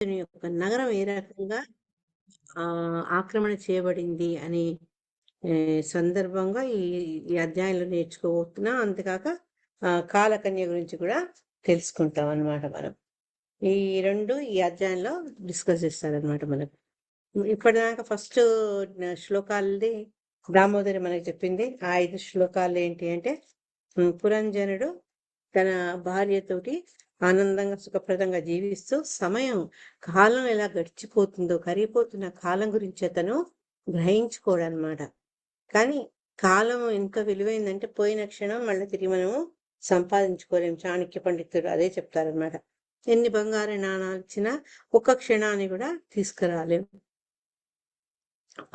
యొక్క నగరం ఏ రకంగా ఆక్రమణ చేయబడింది అనే సందర్భంగా ఈ అధ్యాయంలో నేర్చుకోబోతున్నాం. అంతేకాక కాలకన్య గురించి కూడా తెలుసుకుంటాం అన్నమాట. మనం ఈ రెండు ఈ అధ్యాయంలో డిస్కస్ చేస్తారనమాట. మనకు ఇప్పటిదాకా ఫస్ట్ శ్లోకాలది దామోదరి మనకు చెప్పింది. ఆ 5 శ్లోకాలు ఏంటి అంటే, పురంజనుడు తన భార్యతోటి ఆనందంగా సుఖప్రదంగా జీవిస్తూ కాలం ఎలా గడిచిపోతుందో, కరిగిపోతున్న కాలం గురించి అతను గ్రహించుకోడనమాట. కానీ కాలం ఎంత విలువైందంటే పోయిన క్షణం మళ్ళీ తిరిగి మనము సంపాదించుకోలేం. చాణక్య పండితుడు అదే చెప్తారనమాట. ఎన్ని బంగారు నాణాలు ఇచ్చినా ఒక్క క్షణాన్ని కూడా తీసుకురాలేం.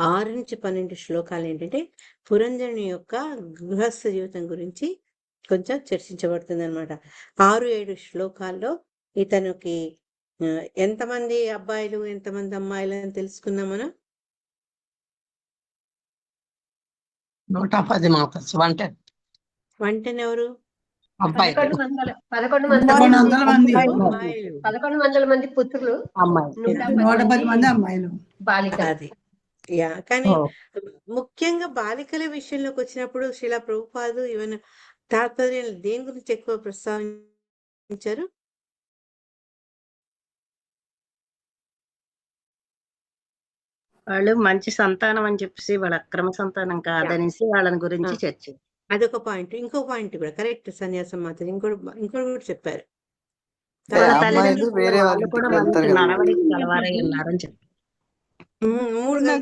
6-12 శ్లోకాలు ఏంటంటే పురంజనుని యొక్క గృహస్థ జీవితం గురించి కొంచెం చర్చించబడుతుంది అనమాట. 6-7 శ్లోకాల్లో ఇతనికి ఎంతమంది అబ్బాయిలు ఎంతమంది అమ్మాయిలు అని తెలుసుకుందాం మనం. 110 మాతస్ వంటని ఎవరు? 1100 మంది పుత్రులు, 110 మంది అమ్మాయిలు, అది. కానీ ముఖ్యంగా బాలికల విషయంలోకి వచ్చినప్పుడు శ్రీల ప్రభుపాదు ఈవెన్ తాత్పర్యాలు దేని గురించి ఎక్కువ ప్రస్తావించారు? వాళ్ళు మంచి సంతానం అని చెప్పేసి వాళ్ళ అక్రమ సంతానం కాదనేసి వాళ్ళని గురించి చర్చ. అదొక పాయింట్. ఇంకో పాయింట్ కూడా కరెక్ట్. సన్యాసం మాత్రం ఇంకోటి కూడా చెప్పారు. నడవడికి కలవారై ఉన్నారని చెప్పారు. 3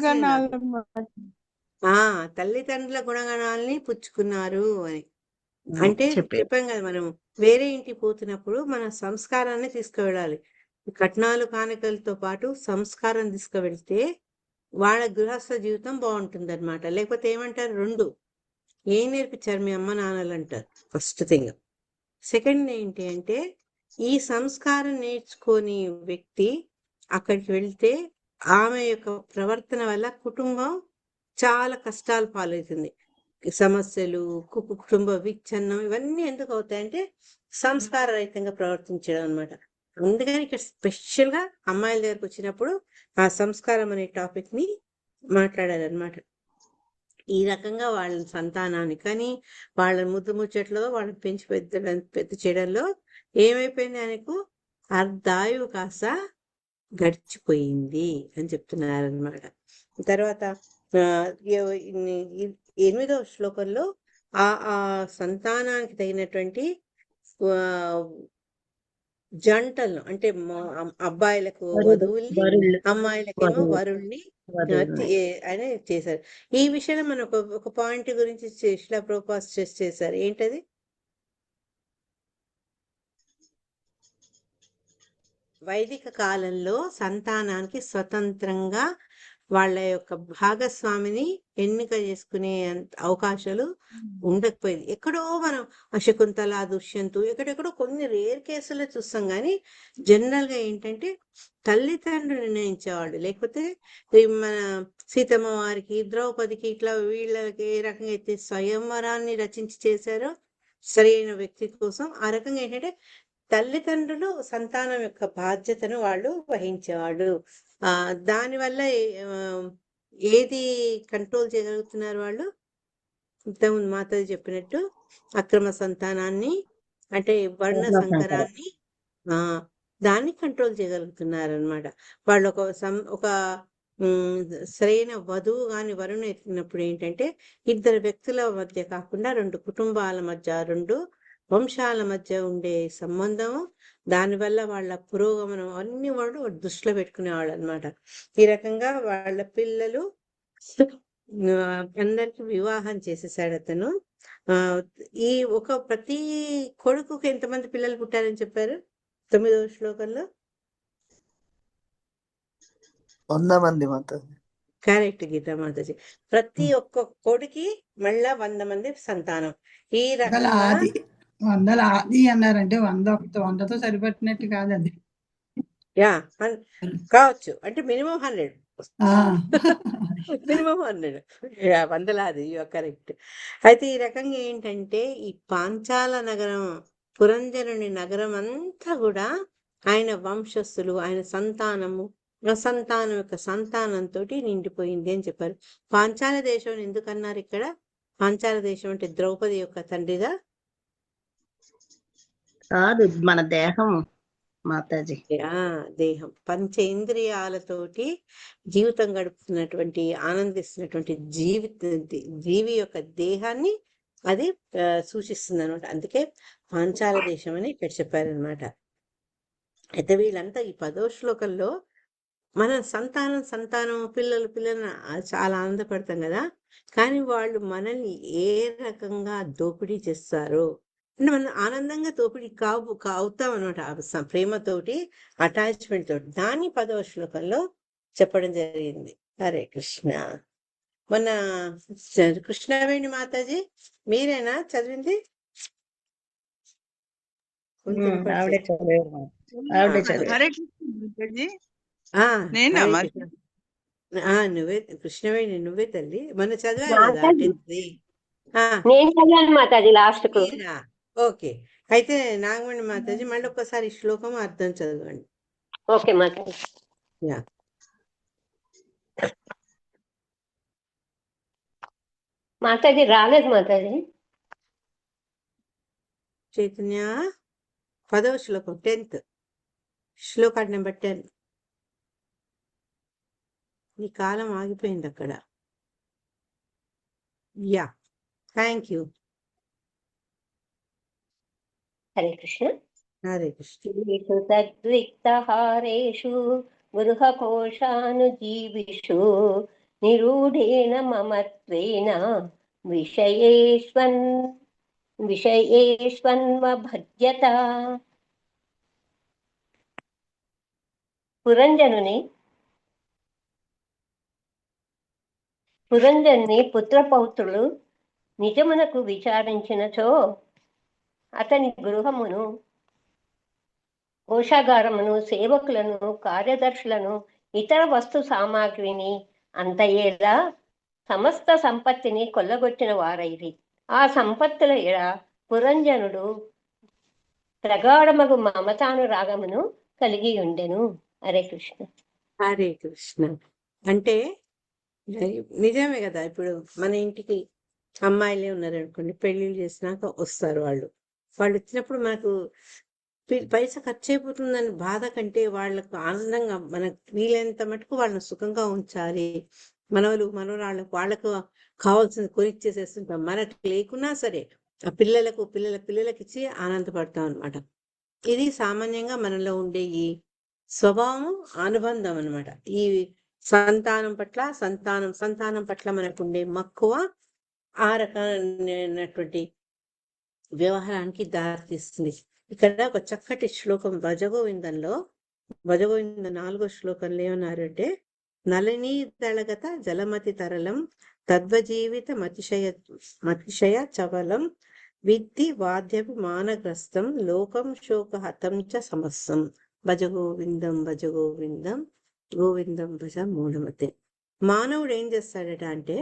తల్లిదండ్రుల గుణగణాలని పుచ్చుకున్నారు అని. అంటే చెప్పాం కదా, మనం వేరే ఇంటికి పోతున్నప్పుడు మన సంస్కారాన్ని తీసుకువెళ్ళాలి. కట్నాలు కానుకలతో పాటు సంస్కారం తీసుకువెళ్తే వాళ్ళ గృహస్థ జీవితం బాగుంటుంది అనమాట. లేకపోతే ఏమంటారు, 2 ఏం నేర్పించారు మీ అమ్మ నాన్నలు అంటారు. First thing. సెకండ్ ఏంటి అంటే, ఈ సంస్కారం నేర్చుకొని వ్యక్తి అక్కడికి వెళ్తే ఆమె యొక్క ప్రవర్తన వల్ల కుటుంబం చాలా కష్టాలు పాలవుతుంది. సమస్యలు, కుటుంబ విచ్ఛిన్నం ఇవన్నీ ఎందుకు అవుతాయంటే సంస్కార రహితంగా ప్రవర్తించడం అనమాట. అందుకని ఇక్కడ స్పెషల్ గా అమ్మాయిల దగ్గరకు వచ్చినప్పుడు ఆ సంస్కారం అనే టాపిక్ ని మాట్లాడారనమాట. ఈ రకంగా వాళ్ళ సంతానాన్ని కానీ వాళ్ళ ముద్దు ముచ్చట్లో వాళ్ళని పెంచి పెద్ద చేయడంలో ఏమైపోయింది, ఆయనకు అర్ధాయువు కాస్త గడిచిపోయింది అని చెప్తున్నారనమాట. తర్వాత 8వ శ్లోకంలో ఆ సంతానానికి తగినటువంటి జంటలను, అంటే అబ్బాయిలకు వధువుల్ని అమ్మాయిలకేమో వరుణ్ణి అని చేశారు. ఈ విషయంలో మనం ఒక పాయింట్ గురించి శ్రీల ప్రభుపాద స్ట్రెస్ చేశారు. ఏంటది? వైదిక కాలంలో సంతానానికి స్వతంత్రంగా వాళ్ళ యొక్క భాగస్వామిని ఎన్నిక చేసుకునే అవకాశాలు ఉండకపోయేది. ఎక్కడో మనం శకుంతల, దుష్యంతు ఎక్కడెక్కడో కొన్ని రేర్ కేసుల్లో చూస్తాం. కానీ జనరల్ గా ఏంటంటే తల్లిదండ్రులు నిర్ణయించేవాళ్ళు. లేకపోతే మన సీతమ్మ వారికి, ద్రౌపదికి ఇట్లా వీళ్ళకి ఏ రకంగా అయితే స్వయంవరాన్ని రచించి చేశారో సరైన వ్యక్తి కోసం, ఆ రకంగా ఏంటంటే తల్లిదండ్రులు సంతానం యొక్క బాధ్యతను వాళ్ళు వహించేవాళ్ళు. దానివల్ల ఏది కంట్రోల్ చేయగలుగుతున్నారు వాళ్ళు? ఇంతకుముందు మాతాజీ చెప్పినట్టు అక్రమ సంతానాన్ని, అంటే వర్ణ సంకరాన్ని, దాన్ని కంట్రోల్ చేయగలుగుతున్నారు అనమాట. వాళ్ళు ఒక సరైన వధువు కానీ వరుణ ఎత్తినప్పుడు ఏంటంటే 2 వ్యక్తుల మధ్య కాకుండా 2 కుటుంబాల మధ్య, 2 వంశాల మధ్య ఉండే సంబంధం, దానివల్ల వాళ్ళ పురోగమనం అన్ని వాళ్ళు దృష్టిలో పెట్టుకునేవాళ్ళు అనమాట. ఈ రకంగా వాళ్ళ పిల్లలు అందరికి వివాహం చేసేసాడు అతను. ఈ ప్రతి కొడుకుకి ఎంతమంది పిల్లలు పుట్టారని చెప్పారు 9వ శ్లోకంలో? 100 మంది మాతాజీ. కరెక్ట్ గీతా మాతాజీ. ప్రతి ఒక్క కొడుకి మళ్ళా 100 మంది సంతానం. ఈ రకంగా వందల ఆది అన్నారంటే 100తో సరిపెట్టినట్టు కాదు అది. కావచ్చు, అంటే మినిమం 100. మినిమం 100 వందలాది. కరెక్ట్. అయితే ఈ రకంగా ఏంటంటే ఈ పాంచాల నగరం, పురంజనుని నగరం అంతా కూడా ఆయన వంశస్థులు, ఆయన సంతానము, ఆ సంతానం యొక్క సంతానంతో నిండిపోయింది అని చెప్పారు. పాంచాల దేశం అని ఎందుకు అన్నారు ఇక్కడ? పాంచాల దేశం అంటే ద్రౌపది యొక్క తండ్రిగా? కాదు, మన దేహం మాతాజీ. దేహం పంచేంద్రియాలతోటి జీవితం గడుపుతున్నటువంటి, ఆనందిస్తున్నటువంటి జీవి యొక్క దేహాన్ని అది సూచిస్తుంది అనమాట. అందుకే పాంచాల దేశం అని ఇక్కడ చెప్పారనమాట. అయితే వీళ్ళంతా ఈ 10వ శ్లోకంలో మన సంతానం పిల్లలు చాలా ఆనందపడతాం కదా, కానీ వాళ్ళు మనల్ని ఏ రకంగా దోపిడీ చేస్తారో అంటే మనం ఆనందంగా దోపిడీ అవుతాం అనమాట. ప్రేమతోటి, అటాచ్మెంట్ తోటి. దాన్ని 10వ శ్లోకంలో చెప్పడం జరిగింది. హరే కృష్ణ. మొన్న కృష్ణవేణి మాతాజీ మీరేనా చదివింది? ఆవిడే చదివారు. ఆవిడే చదివారు. హరే కృష్ణ మాతాజీ. ఆ, నేనా హరే మరి? కృష్ణ. నువ్వే కృష్ణవేణి, నువ్వే తల్లి. మొన్న చదివారు కదా మాతాజీ 10th. నేను చదివాను మాతాజీ లాస్ట్ కు. మీరా? ఓకే. అయితే నాగమణి మాతాజీ మళ్ళీ ఒక్కసారి ఈ శ్లోకం అర్థం చదవండి. ఓకే మాతాజీ. యా. మాతాజీ రాలేదు మాతాజీ. చైతన్య 10వ శ్లోకం 10th శ్లోకా నెంబర్ 10. నీ కాలం ఆగిపోయింది అక్కడ. Yeah, thank you. Hare Krishna. Hare Krishna. సద్విక్తహారేషు గృహకోశానుజీవిషు నిరూఢేన మమత్వేన విషయేష్వన్వభజ్యత. పురంజనుని పుత్రపౌత్రులు నిజమునకు విచారించినచో అతని గృహమును, కోశాగారమును, సేవకులను, కార్యదర్శులను, ఇతర వస్తు సామాగ్రిని అంతయేలా సమస్త సంపత్తిని కొల్లగొట్టిన వారైరి. ఆ సంపత్తుల ఎడ పురంజనుడు ప్రగాఢమగు మమతానురాగమును కలిగి ఉండెను. హరే కృష్ణ. హరే కృష్ణ. అంటే నిజమే కదా, ఇప్పుడు మన ఇంటికి అమ్మాయిలే ఉన్నారనుకోండి, పెళ్లిళ్ళు చేసినాక వస్తారు వాళ్ళు వచ్చినప్పుడు మనకు పైసా ఖర్చు అయిపోతుందని బాధ కంటే వాళ్ళకు ఆనందంగా మనకు వీలైనంత మటుకు వాళ్ళని సుఖంగా ఉంచాలి. వాళ్ళకు కావాల్సింది కొనిచ్చేసేస్తుంటాం. మనకు లేకున్నా సరే ఆ పిల్లలకి ఇచ్చి ఆనందపడతాం అనమాట. ఇది సామాన్యంగా మనలో ఉండే ఈ స్వభావం, అనుబంధం అనమాట. ఈ సంతానం పట్ల మనకు ఉండే మక్కువ ఆ రకమైనటువంటి వ్యవహారానికి దారితీస్తుంది. ఇక్కడ ఒక చక్కటి శ్లోకం భజగోవిందంలో 4వ శ్లోకంలో ఏమన్నారంటే, నళినీ దళగత జలమతి తరలం తద్వజీవిత మతిశయ చవలం విద్ధి వాద్యభిమానగ్రస్తం లోకం శోకహతం చ సమస్తం భజగోవిందం భజగోవిందం గోవిందం భజ మూఢమతే. మానవుడు ఏం చేస్తాడట అంటే,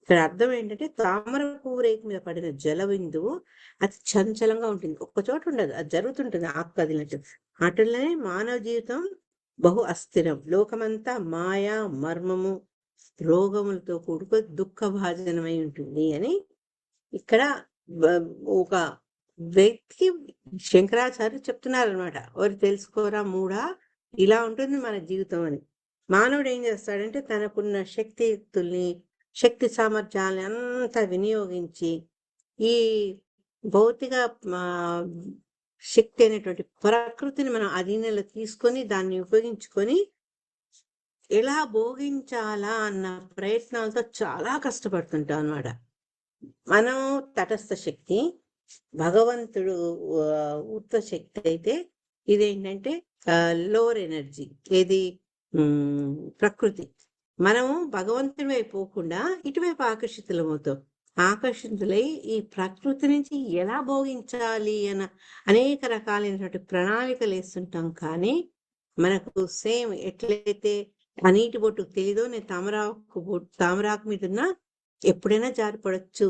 ఇక్కడ అర్థం ఏంటంటే, తామర పువ్వు రేకు మీద పడిన జల బిందువు అది చంచలంగా ఉంటుంది, ఒక్క చోట ఉండదు, అది జరుగుతుంటుంది ఆకు కదిలినట్టు. అటులనే మానవ జీవితం బహు అస్థిరం. లోకమంతా మాయా, మర్మము, రోగములతో కూడుకో దుఃఖ భాజనమై ఉంటుంది అని ఇక్కడ ఒక వ్యక్తికి శంకరాచార్య చెప్తున్నారనమాట. ఎవరు తెలుసుకోరా మూడా, ఇలా ఉంటుంది మన జీవితం అని. మానవుడు ఏం చేస్తాడంటే, తనకున్న శక్తి సామర్థ్యాలని అంతా వినియోగించి ఈ భౌతిక శక్తి అనేటువంటి ప్రకృతిని మనం అధీనంలో తీసుకొని దాన్ని ఉపయోగించుకొని ఎలా భోగించాలా అన్న ప్రయత్నాలతో చాలా కష్టపడుతుంటాం అన్నమాట. మనం తటస్థ శక్తి, భగవంతుడు ఉత్త శక్తి అయితే ఇదేంటంటే లోవర్ ఎనర్జీ, ఏది ప్రకృతి. మనము భగవంతుడి వైపు పోకుండా ఇటువైపు ఆకర్షితులై ఈ ప్రకృతి నుంచి ఎలా భోగించాలి అన్న అనేక రకాలైనటువంటి ప్రణాళికలు వేస్తుంటాం. కానీ మనకు సేమ్ ఎట్లయితే ఆ నీటి బొట్టుకు తెలీదో, నేను తామరాకు మీద ఉన్నా ఎప్పుడైనా జారిపడచ్చు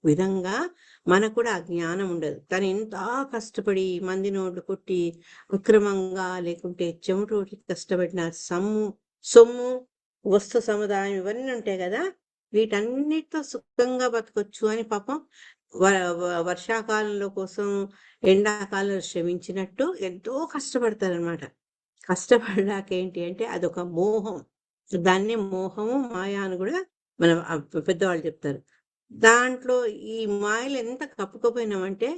విధంగా మనకు కూడా ఆ జ్ఞానం ఉండదు. తను ఎంత కష్టపడి మంది నోళ్ళు కొట్టి అక్రమంగా లేకుంటే చెమటోటి కష్టపడిన సొమ్ము వస్తు సముదాయం ఇవన్నీ ఉంటాయి కదా, వీటన్నిటితో సుఖంగా బతకొచ్చు అని పాపం వర్షాకాలంలో కోసం ఎండాకాలంలో శ్రమించినట్టు ఎంతో కష్టపడతారనమాట. కష్టపడ్డాక ఏంటి అంటే అదొక మోహం. దాన్నే మోహము మాయ అని కూడా మన పెద్దవాళ్ళు చెప్తారు. దాంట్లో ఈ మాయలు ఎంత కప్పుకోపోయినామంటే,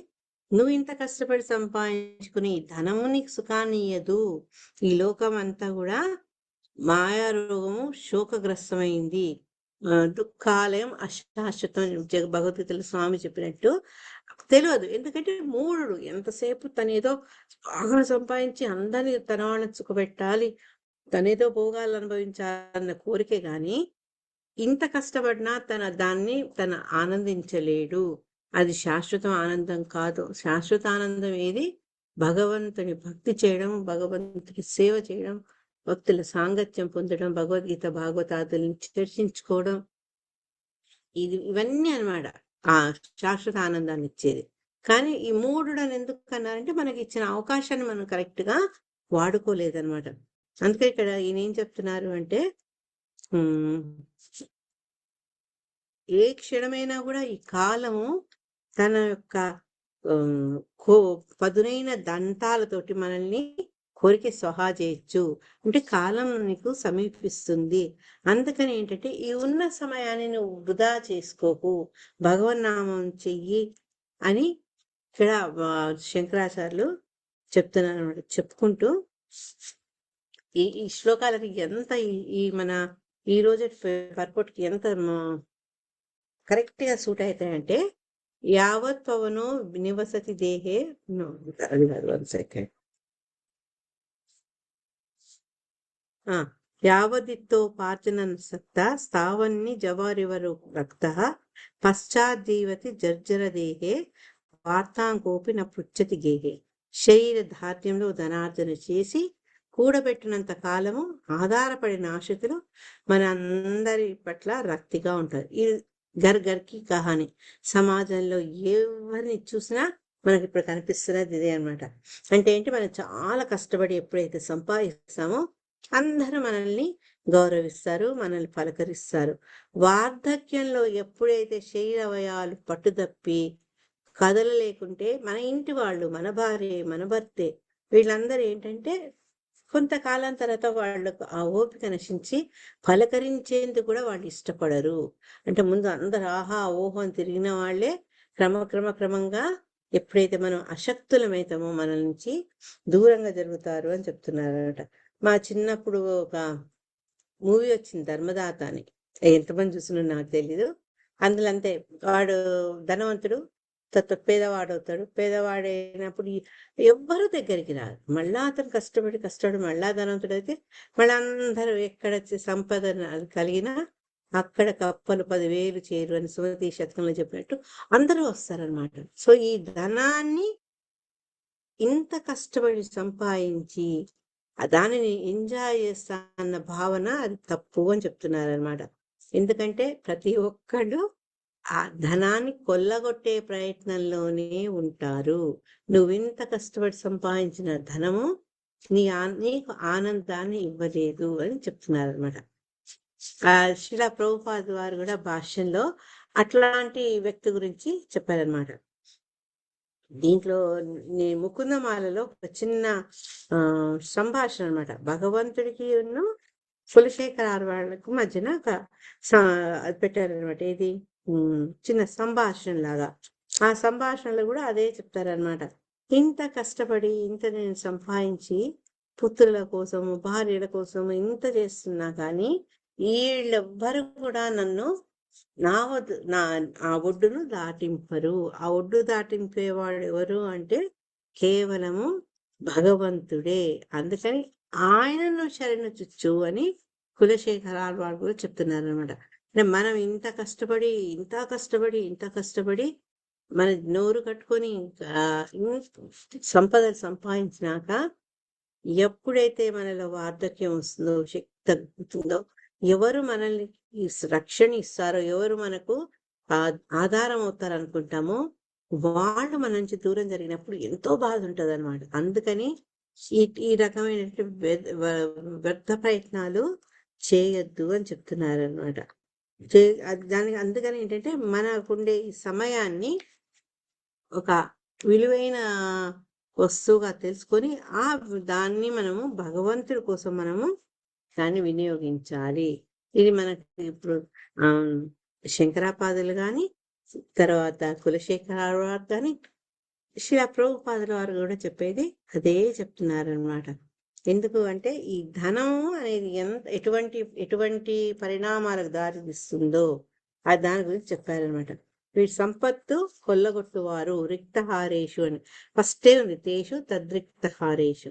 నువ్వు ఇంత కష్టపడి సంపాదించుకుని ధనము నీకు సుఖాన్ని ఇయ్యదు. ఈ లోకం అంతా కూడా మాయా రోగము శోకగ్రస్తమైంది. దుఃఖాలయం అశాశ్వతం భగవద్గీతలో స్వామి చెప్పినట్టు తెలియదు. ఎందుకంటే మూఢుడు ఎంతసేపు తనేదో బాగా సంపాదించి అందరినీ తన వాళ్ళని సుఖపెట్టాలి, తనేదో భోగాలు అనుభవించాలన్న కోరికే గాని ఇంత కష్టపడినా తన ఆనందించలేడు. అది శాశ్వత ఆనందం కాదు. శాశ్వత ఆనందం ఏది? భగవంతుని భక్తి చేయడం, భగవంతుని సేవ చేయడం, భక్తుల సాంగత్యం పొందడం, భగవద్గీత భాగవతాదులను చర్చించుకోవడం, ఇవన్నీ అన్నమాట ఆ శాశ్వత ఆనందాన్ని ఇచ్చేది. కానీ ఈ మూఢుడని ఎందుకు అన్నారంటే మనకి ఇచ్చిన అవకాశాన్ని మనం కరెక్ట్ గా వాడుకోలేదన్నమాట. అందుకే ఇక్కడ ఈయన ఏం చెప్తున్నారు అంటే, ఏ క్షణమైనా కూడా ఈ కాలము తన యొక్క పదునైన దంతాలతోటి మనల్ని కోరిక స్వహా చేయొచ్చు. అంటే కాలం నీకు సమీపిస్తుంది. అందుకని ఏంటంటే ఈ ఉన్న సమయాన్ని నువ్వు వృధా చేసుకోకు, భగవన్నామం చెయ్యి అని ఇక్కడ శంకరాచార్యులు చెప్తున్నారు అన్నమాట. చెప్పుకుంటూ ఈ శ్లోకాలకి ఎంత ఈ మన ఈ రోజు పర్పట్కి ఎంత కరెక్ట్ గా సూట్ అవుతాయంటే, యావత్ పవనో నివసతి దేహే, అది కాదు, 1 సెకండ్, యావదిత్తో పార్జన సక్త స్థావన్ని జవారివరు రక్త పశ్చాద్దీవతి జర్జర దేహే వార్తాంకోపి న పృచ్చతి గేహే. శరీర ధార్యంలో ధనార్జన చేసి కూడబెట్టినంత కాలము ఆధారపడిన ఆశతులు మన అందరి పట్ల రక్తిగా ఉంటారు. ఇది గర్కి కహాని. సమాజంలో ఎవరిని చూసినా మనకి ఇప్పుడు కనిపిస్తున్నది ఇదే అనమాట. అంటే ఏంటి, మనం చాలా కష్టపడి ఎప్పుడైతే సంపాదిస్తామో అందరూ మనల్ని గౌరవిస్తారు, మనల్ని పలకరిస్తారు. వార్ధక్యంలో ఎప్పుడైతే శరీర అవయవాలు పట్టుదప్పి కదలలేకుంటే మన ఇంటి వాళ్ళు, మన భార్య, మన భర్తే, వీళ్ళందరూ ఏంటంటే కొంతకాలం తర్వాత వాళ్ళకు ఆ ఓపిక నశించి పలకరించేందుకు కూడా వాళ్ళు ఇష్టపడరు. అంటే ముందు అందరు ఆహా ఓహో అని తిరిగిన వాళ్ళే క్రమంగా ఎప్పుడైతే మనం అశక్తులమైతామో మన నుంచి దూరంగా జరుగుతారు అని చెప్తున్నారన్నమాట. మా చిన్నప్పుడు ఒక మూవీ వచ్చింది ధర్మదాత అని, ఎంతమంది చూసినా నాకు తెలీదు. అందులో అంతే, వాడు ధనవంతుడు పేదవాడు అవుతాడు. పేదవాడైనప్పుడు ఎవ్వరూ దగ్గరికి రాదు. మళ్ళా అతను కష్టపడి మళ్ళా ధనవంతుడు అయితే మళ్ళీ అందరూ ఎక్కడ సంపద కలిగినా అక్కడ కప్పలు 10,000 చేరు అని సుమతి శతకంలో చెప్పినట్టు అందరూ వస్తారనమాట. సో ఈ ధనాన్ని ఇంత కష్టపడి సంపాదించి దానిని ఎంజాయ్ చేస్తా అన్న భావన అది తప్పు అని చెప్తున్నారనమాట. ఎందుకంటే ప్రతి ఒక్కళ్ళు ఆ ధనాన్ని కొల్లగొట్టే ప్రయత్నంలోనే ఉంటారు. నువ్వింత కష్టపడి సంపాదించిన ధనము నీకు ఆనందాన్ని ఇవ్వలేదు అని చెప్తున్నారు అనమాట. శ్రీల ప్రభుపాద వారు కూడా భాష్యంలో అట్లాంటి వ్యక్తి గురించి చెప్పారనమాట. దీంట్లో ముకుందమాలలో ఒక చిన్న సంభాషణ అనమాట. భగవంతుడికి కులశేఖర వాళ్ళకు మధ్యన పెట్టారనమాట. ఏది చిన్న సంభాషణ లాగా. ఆ సంభాషణలో కూడా అదే చెప్తారనమాట. ఇంత కష్టపడి ఇంత నేను సంపాదించి పుత్రుల కోసము భార్యల కోసము ఇంత చేస్తున్నా కానీ వీళ్ళెవ్వరు కూడా నన్ను ఆ ఒడ్డును దాటింపరు. ఆ ఒడ్డు దాటింపేవాడు ఎవరు అంటే కేవలము భగవంతుడే. అందుకని ఆయనను శరణు చుచ్చు అని కులశేఖరాలు వాడు కూడా చెప్తున్నారు అనమాట. మనం ఇంత కష్టపడి మన నోరు కట్టుకొని సంపదలు సంపాదించినాక ఎప్పుడైతే మనలో వార్ధక్యం వస్తుందో, శక్తి తగ్గుతుందో, ఎవరు మనల్ని రక్షణ ఇస్తారో, ఎవరు మనకు ఆధారం అవుతారు అనుకుంటామో వాళ్ళు మన నుంచి దూరం జరిగినప్పుడు ఎంతో బాధ ఉంటుంది అనమాట. అందుకని ఈ రకమైనటువంటి వ్యర్థ ప్రయత్నాలు చేయొద్దు అని చెప్తున్నారు అనమాట. దానికి అందుకని ఏంటంటే మనకుండే ఈ సమయాన్ని ఒక విలువైన వస్తువుగా తెలుసుకొని దాన్ని మనము భగవంతుడి కోసం మనము దాన్ని వినియోగించాలి. ఇది మనకి ఇప్పుడు శంకరాపాదులు కానీ, తర్వాత కులశేఖర వారు కానీ, శ్రీల ప్రభుపాదుల వారు కూడా చెప్పేది అదే చెప్తున్నారనమాట. ఎందుకు అంటే ఈ ధనము అనేది ఎటువంటి పరిణామాలకు దారితీస్తుందో దాని గురించి చెప్పారనమాట. వీటి సంపత్తు కొల్లగొట్టువారు రిక్తహారేషు అని ఫస్టే ఉంది, తేషు తద్రిక్తహారేషు.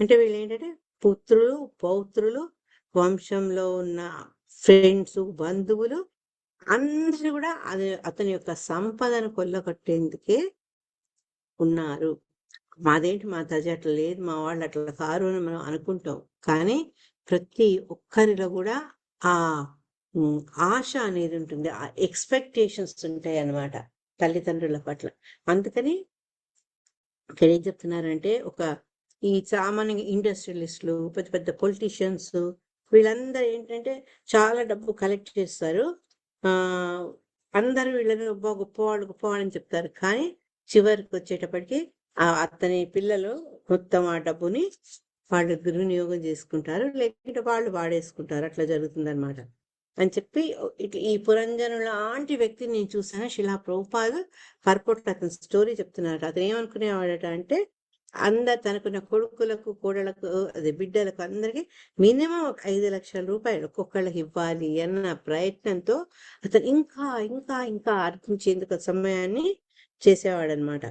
అంటే వీళ్ళు ఏంటంటే పుత్రులు పౌత్రులు, వంశంలో ఉన్న ఫ్రెండ్స్ బంధువులు అందరూ కూడా అతని యొక్క సంపదను కొల్లగొట్టేందుకే ఉన్నారు. మాదేంటి మా తజ అట్లా లేదు, మా వాళ్ళు అట్లా కారు అని మనం అనుకుంటాం. కానీ ప్రతి ఒక్కరిలో కూడా ఆ ఆశ అనేది ఉంటుంది, ఆ ఎక్స్పెక్టేషన్స్ ఉంటాయి అన్నమాట తల్లిదండ్రుల పట్ల. అందుకని ఇక్కడ ఏం చెప్తున్నారంటే ఈ సామాన్యంగా ఇండస్ట్రియలిస్టులు, పెద్ద పెద్ద పొలిటీషియన్స్, వీళ్ళందరూ ఏంటంటే చాలా డబ్బు కలెక్ట్ చేస్తారు. అందరూ వీళ్ళని గొప్పవాళ్ళు అని చెప్తారు. కానీ చివరికి వచ్చేటప్పటికి అతని పిల్లలు మొత్తం ఆ డబ్బుని వాళ్ళు దుర్వినియోగం చేసుకుంటారు, లేకుంటే వాళ్ళు వాడేసుకుంటారు. అట్లా జరుగుతుంది అనమాట అని చెప్పి ఈ పురంజను లాంటి వ్యక్తిని నేను చూసాను. శిలా ప్రభుపాద్ పర్పొట్ అతని స్టోరీ చెప్తున్నారు. అతను ఏమనుకునేవాడట అంటే తనకున్న కొడుకులకు కోడలకు బిడ్డలకు అందరికి మినిమం 5 లక్షల రూపాయలు ఒక్కొక్కళ్ళకి ఇవ్వాలి అన్న ప్రయత్నంతో అతను ఇంకా ఇంకా ఇంకా అర్పించేందుకు సమయాన్ని చేసేవాడనమాట.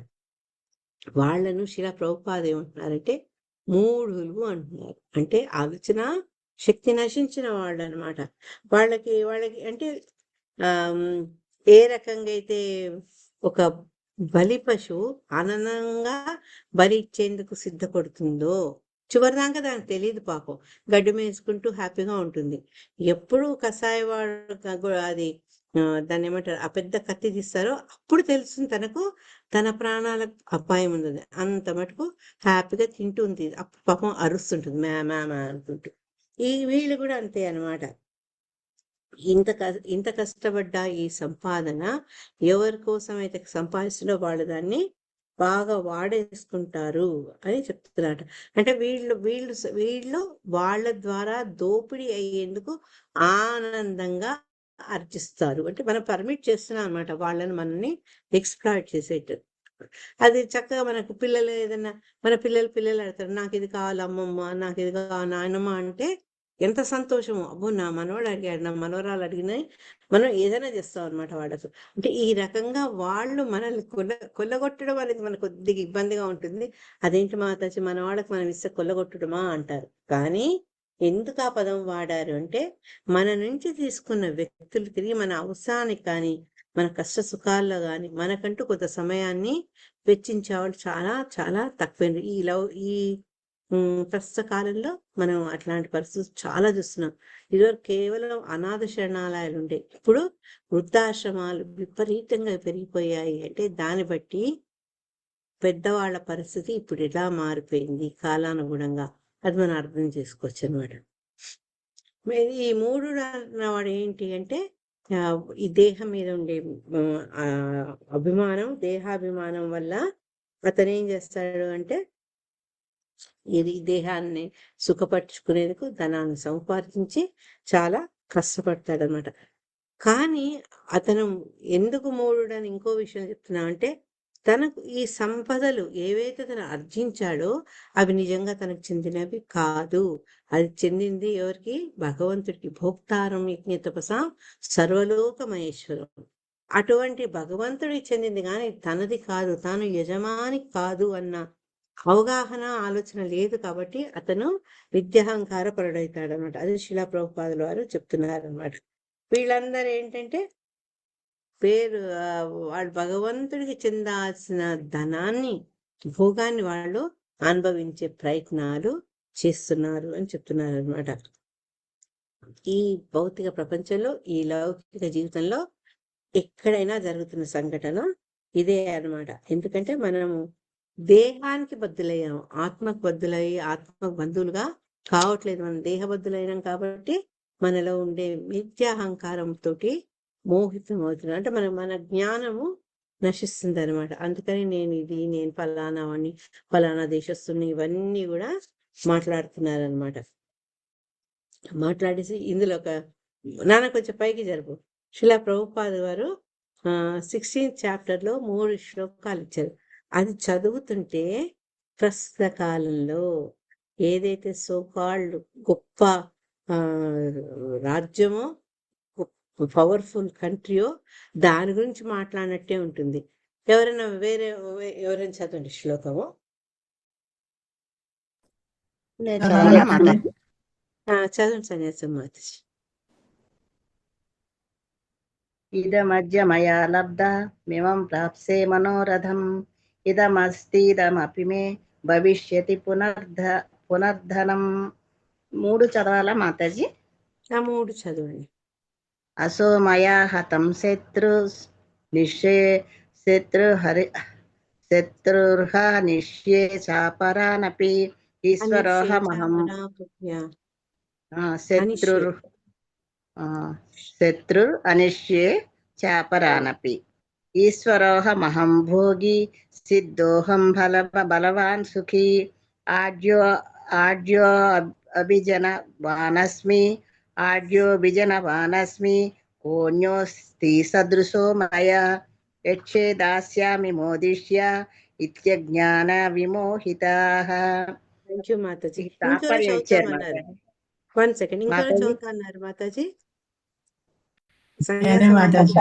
వాళ్లను శిలా ప్రభుపాద్ ఏమంటున్నారంటే మూఢులు అంటున్నారు. అంటే ఆలోచన శక్తి నశించిన వాళ్ళు అనమాట. వాళ్ళకి అంటే ఏ రకంగా అయితే ఒక బలి పశువు ఆనందంగా బలి ఇచ్చేందుకు సిద్ధపడుతుందో చివరిదాకా దానికి తెలియదు పాపం, గడ్డి వేసుకుంటూ హ్యాపీగా ఉంటుంది. ఎప్పుడు కషాయవాడు అది దాన్ని ఏమంటారు, ఆ పెద్ద కత్తి తీస్తారో అప్పుడు తెలుస్తుంది తనకు తన ప్రాణాలకు అపాయం ఉంది. అంత మటుకు హ్యాపీగా తింటుంది, అప్పుడు పాపం అరుస్తుంటుంది మ్యా అనుకుంటూ. వీళ్ళు కూడా అంతే అనమాట. ఇంత కష్టపడ్డ ఈ సంపాదన ఎవరి కోసం అయితే సంపాదిస్తుందో వాళ్ళు దాన్ని బాగా వాడేసుకుంటారు అని చెప్తున్నట. అంటే వీళ్ళు వాళ్ళ ద్వారా దోపిడీ అయ్యేందుకు ఆనందంగా అర్జిస్తారు. అంటే మనం పర్మిట్ చేస్తున్నాం అనమాట వాళ్ళని, మనల్ని ఎక్స్‌ప్లాయిట్ చేసేట్టు. అది చక్కగా మనకు పిల్లలు ఏదన్నా మన పిల్లలు అడతారు, నాకు ఇది కావాలి అమ్మమ్మ, నాకు ఇది కావాలి నాయనమ్మ అంటే ఎంత సంతోషమో. అబ్బో నా మనవాడు అడిగాడు, నా మనవరాలు అడిగినాయి, మనం ఏదైనా చేస్తాం అనమాట వాళ్ళకు. అంటే ఈ రకంగా వాళ్ళు మనల్ని కొల్లగొట్టడం అనేది మనకు కొద్దిగా ఇబ్బందిగా ఉంటుంది. అదేంటి మాతాచి మన వాళ్ళకి మనం ఇస్తే కొల్లగొట్టడమా అంటారు. కానీ ఎందుకు ఆ పదం వాడారు అంటే మన నుంచి తీసుకున్న వ్యక్తులు తిరిగి మన అవసరానికి కానీ మన కష్ట సుఖాల్లో కానీ మనకంటూ కొంత సమయాన్ని వెచ్చించేవాళ్ళు చాలా చాలా తక్కువ. ఈ ప్రస్తుత కాలంలో మనం అట్లాంటి పరిస్థితులు చాలా చూస్తున్నాం. ఇదివరకు కేవలం అనాథ శరణాలయాలు ఉండే, ఇప్పుడు వృద్ధాశ్రమాలు విపరీతంగా పెరిగిపోయాయి. అంటే దాన్ని బట్టి పెద్దవాళ్ళ పరిస్థితి ఇప్పుడు ఎలా మారిపోయింది కాలానుగుణంగా, అది మనం అర్థం చేసుకోవచ్చు అనమాట. ఈ మూడు వాడు ఏంటి అంటే ఈ దేహం మీద ఉండే అభిమానం, దేహాభిమానం వల్ల అతను ఏం చేస్తాడు అంటే ఇది దేహాన్ని సుఖపరుచుకునేందుకు ధనాన్ని సంపాదించి చాలా కష్టపడతాడనమాట. కానీ అతను ఎందుకు మూఢుడని ఇంకో విషయం చెప్తున్నా అంటే తనకు ఈ సంపదలు ఏవైతే తను ఆర్జించాడో అవి నిజంగా తనకు చెందినవి కాదు. అది చెందింది ఎవరికి? భగవంతుడికి. భోక్తారం యజ్ఞతపసాం సర్వలోక మహేశ్వరం. అటువంటి భగవంతుడికి చెందింది కానీ తనది కాదు, తాను యజమాని కాదు అన్న అవగాహన ఆలోచన లేదు. కాబట్టి అతను విద్యాహంకార పరుడవుతాడు అనమాట. అది శిలా ప్రభుపాదుల వారు చెప్తున్నారు అనమాట. వీళ్ళందరూ ఏంటంటే వాళ్ళు భగవంతుడికి చెందాల్సిన ధనాన్ని, భోగాన్ని వాళ్ళు అనుభవించే ప్రయత్నాలు చేస్తున్నారు అని చెప్తున్నారు అనమాట. ఈ భౌతిక ప్రపంచంలో, ఈ లౌకిక జీవితంలో ఎక్కడైనా జరుగుతున్న సంఘటన ఇదే అన్నమాట. ఎందుకంటే మనము దేహానికి బద్దులయ్యాము, ఆత్మకు బద్దులయ్యి ఆత్మకు బంధువులుగా కావట్లేదు. మనం దేహబద్ధులైనాం కాబట్టి మనలో ఉండే మిథ్యాహంకారంతో మోహితం అవుతున్నాం. అంటే మన జ్ఞానము నశిస్తుంది అనమాట. అందుకని నేను ఫలానా వాడిని, ఫలానా దేశస్తుని, ఇవన్నీ కూడా మాట్లాడుతున్నారనమాట. మాట్లాడేసి ఇందులో ఒక నాన్న కొంచెం పైకి జరుపు. శిలా ప్రభుపాద గారు 16th చాప్టర్లో 3 శ్లోకాలు ఇచ్చారు. అది చదువుతుంటే ప్రస్తుత కాలంలో ఏదైతే సోకాల్డ్ గొప్ప రాజ్యమో, పవర్ఫుల్ కంట్రీయో దాని గురించి మాట్లాడినట్టే ఉంటుంది. ఎవరైనా ఎవరైనా చదవండి శ్లోకము. నేను చదవనా మాత? చదవండి సన్యాసం మాతాజీ. ఇదమద్య మయా లబ్ధ మిమం ప్రాప్సే మనోరథం ఇదమస్తిదమపి మే భవిష్యతి పునర్ధనం. 3 చదవాలా మాతాజీ? 3 చదవండి. అసో మయా హతం శత్రుర్హ నిశ్యే చాపరానపి ఈశ్వరోహమహం శత్రుర్ అనిశ్యే చాపరానపి ఈశ్వరోహమహం భోగి సిద్ధోహం బలవాన్ సుఖీ ఆడ్యో అభిజనవానస్మి కోన్యోస్తి సదృశో మయా యక్షే దాస్యామి మోదిష్య ఇత్యజ్ఞాన విమోహితాః. Thank you Mataji. తాత్పర్యం ఇచ్చారు మాతాజీ. 1 సెకండ్, ఇంకొకరు మాతాజీ. చదువుతా అన్నారు మాతాజీ. నేనే మాతాజీ.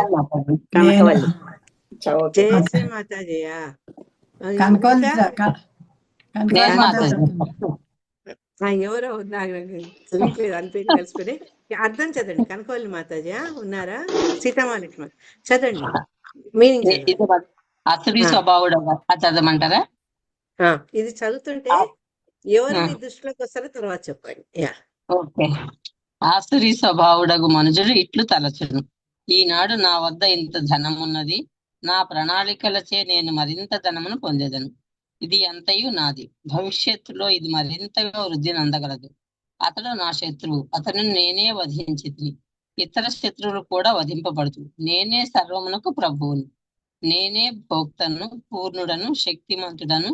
కనకవల్లి. జయశ్రీ మాతాజీయా? కనకాలి ఇంకా? మాతాజీ. ఎవరో ఉన్నారు, తెలియట్లేదు, అని పేరు కలిసిపోయి. అర్థం చదవండి. కనకవల్లి మాతాజీ ఉన్నారా? సీతామహాలక్ష్మి చదవండి. మీనింగ్ చదవండి. అసురి స్వభావుడు చదవమంటారా? ఇది చదువుతుంటే ఎవరు మీ దృష్టిలోకి వస్తారో తర్వాత చెప్పండి. ఓకే. ఆసురి స్వభావుడగు మనుజుడు ఇట్లు తలచును, ఈనాడు నా వద్ద ఇంత ధనం ఉన్నది, నా ప్రణాళికలచే నేను మరింత ధనమును పొందేదను. ఇది అంతయు నాది, భవిష్యత్తులో ఇది మరింతగా వృద్ధి నందగలదు. అతడు నా శత్రువు, అతను నేనే వధించితిని, ఇతర శత్రువులు కూడా వధింపబడుతు. నేనే సర్వమునకు ప్రభువును, నేనే భోక్తను, పూర్ణుడను, శక్తిమంతుడను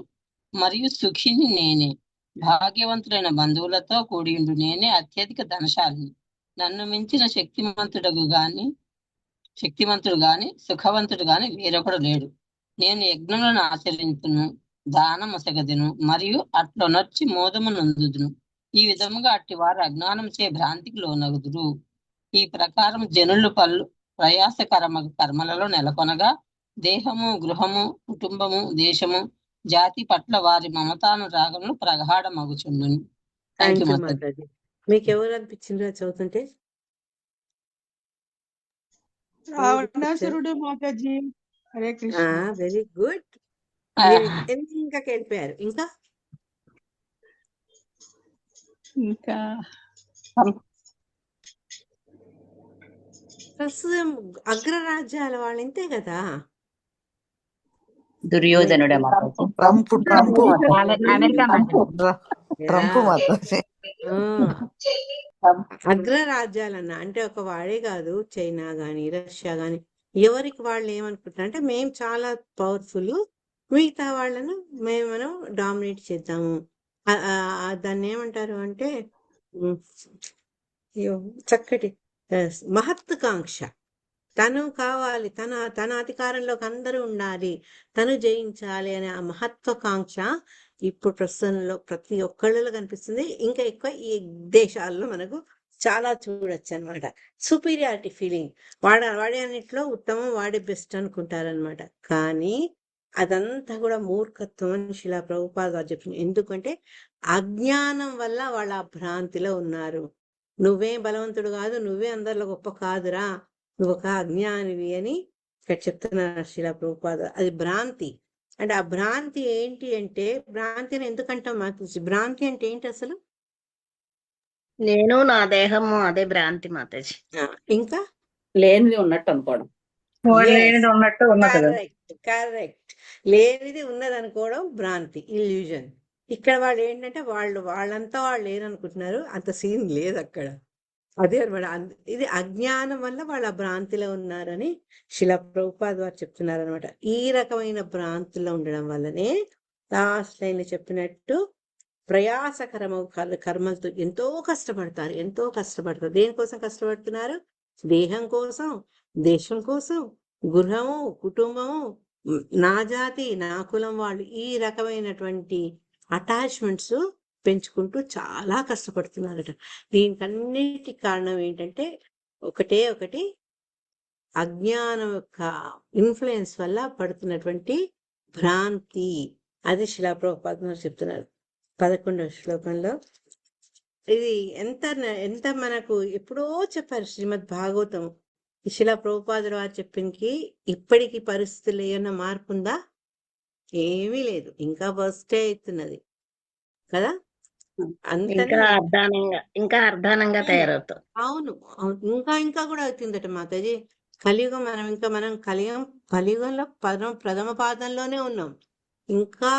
మరియు సుఖిని నేనే. భాగ్యవంతుడైన బంధువులతో కూడియుండు నేనే అత్యధిక ధనశాలిని. నన్ను మించిన శక్తిమంతుడు గాని సుఖవంతుడు గాని వేరొకడు లేడు. నేను యజ్ఞములను ఆచరించును, దానమొసగదును మరియు అట్లొనర్చి మోదము నందుదును. ఈ విధముగా అట్టి వారు అజ్ఞానం చే భ్రాంతికి లోనగుదురు. ఈ ప్రకారం జనులు కర్మలలో నెలకొనగా దేహము, గృహము, కుటుంబము, దేశము, జాతి పట్ల వారి మమతానురాగములు ప్రగాఢమగుచుండును. Thank you Mataji. మీకు ఎవరు అనిపించిందో చదువుతుంటే? రావణాసురుడు మాతాజీ. హరే కృష్ణ. Very good. ఇంకా వెళ్ళిపోయారు. ఇంకా ప్రస్తుతం అగ్రరాజ్యాల వాళ్ళు ఇంతే కదా. దుర్యోధనుడే ట్రంప్ మాతాజీ. అగ్రరాజ్యాలన్న అంటే ఒక వాడే కాదు, చైనా గాని రష్యా గాని ఎవరికి వాళ్ళు ఏమనుకుంటారు అంటే మేము చాలా పవర్ఫుల్, మిగతా వాళ్ళను మనం డామినేట్ చేద్దాము. దాన్ని ఏమంటారు అంటే చక్కటి మహత్వాకాంక్ష. తను కావాలి, తన అధికారంలోకి అందరూ ఉండాలి, తను జయించాలి అనే ఆ మహత్వాకాంక్ష ఇప్పుడు ప్రస్తుతంలో ప్రతి ఒక్కళ్ళలో కనిపిస్తుంది. ఇంకా ఎక్కువ ఈ దేశాల్లో మనకు చాలా చూడొచ్చు అనమాట. సుపీరియారిటీ ఫీలింగ్, వాడే అన్నిట్లో ఉత్తమం, వాడే బెస్ట్ అనుకుంటారనమాట. కానీ అదంతా కూడా మూర్ఖత్వం అని శిలా ప్రభుపాద గారు చెప్పింది. ఎందుకంటే అజ్ఞానం వల్ల వాళ్ళ ఆ భ్రాంతిలో ఉన్నారు. నువ్వే బలవంతుడు కాదు, నువ్వే అందరిలో గొప్ప కాదురా, నువ్వు ఒక అజ్ఞానివి అని ఇక్కడ చెప్తున్నారు శిలా ప్రభుపాద. అది భ్రాంతి. అంటే ఆ భ్రాంతి ఏంటి అంటే, భ్రాంతిని ఎందుకంటాం మాకు? భ్రాంతి అంటే ఏంటి అసలు? నేను నా దేహము అదే భ్రాంతి మాతాజీ. ఇంకా లేనిది ఉన్నట్టు అనుకోవడం. లేనిది ఉన్నట్టు ఉన్నది కదా. Correct correct. లేనిది ఉన్నదనుకోవడం భ్రాంతి, ఇల్యూజన్. ఇక్కడ వాళ్ళు ఏంటంటే వాళ్ళంతా వాళ్ళు లేరనుకుంటున్నారు, అంత సీన్ లేదు అక్కడ. అదే అనమాట. ఇది అజ్ఞానం వల్ల వాళ్ళ భ్రాంతిలో ఉన్నారని శిలా ప్రభుపాద వారు చెప్తున్నారు అనమాట. ఈ రకమైన భ్రాంతిలో ఉండడం వల్లనే లాస్ట్ లైన్ చెప్పినట్టు ప్రయాసకరము కర్మలతో ఎంతో కష్టపడతారు. దేనికోసం కష్టపడుతున్నారు? దేహం కోసం, దేశం కోసం, గృహము, కుటుంబము, నా జాతి, నా కులం వాళ్ళు, ఈ రకమైనటువంటి అటాచ్మెంట్స్ పెంచుకుంటూ చాలా కష్టపడుతున్నారట. దీనికన్నిటి కారణం ఏంటంటే ఒకటి అజ్ఞానం యొక్క ఇన్ఫ్లుయెన్స్ వల్ల పడుతున్నటువంటి భ్రాంతి. అది శిలా ప్రభుపాద చెప్తున్నారు 11వ శ్లోకంలో. ఇది ఎంత మనకు ఎప్పుడో చెప్పారు శ్రీమద్ భాగవతం. శిలా ప్రభుపాదులు వారు చెప్పింకి ఇప్పటికి పరిస్థితులు ఏమన్నా మార్పు ఉందా? ఏమీ లేదు, ఇంకా వర్స్టే అవుతున్నది కదా. ఇంకా అర్ధానంగా తయారవుతాం. అవును ఇంకా కూడా అవుతుందట మాతాజీ. కలియుగం మనం కలియుగంలో ప్రథమ పాదంలోనే ఉన్నాం. ఇంకా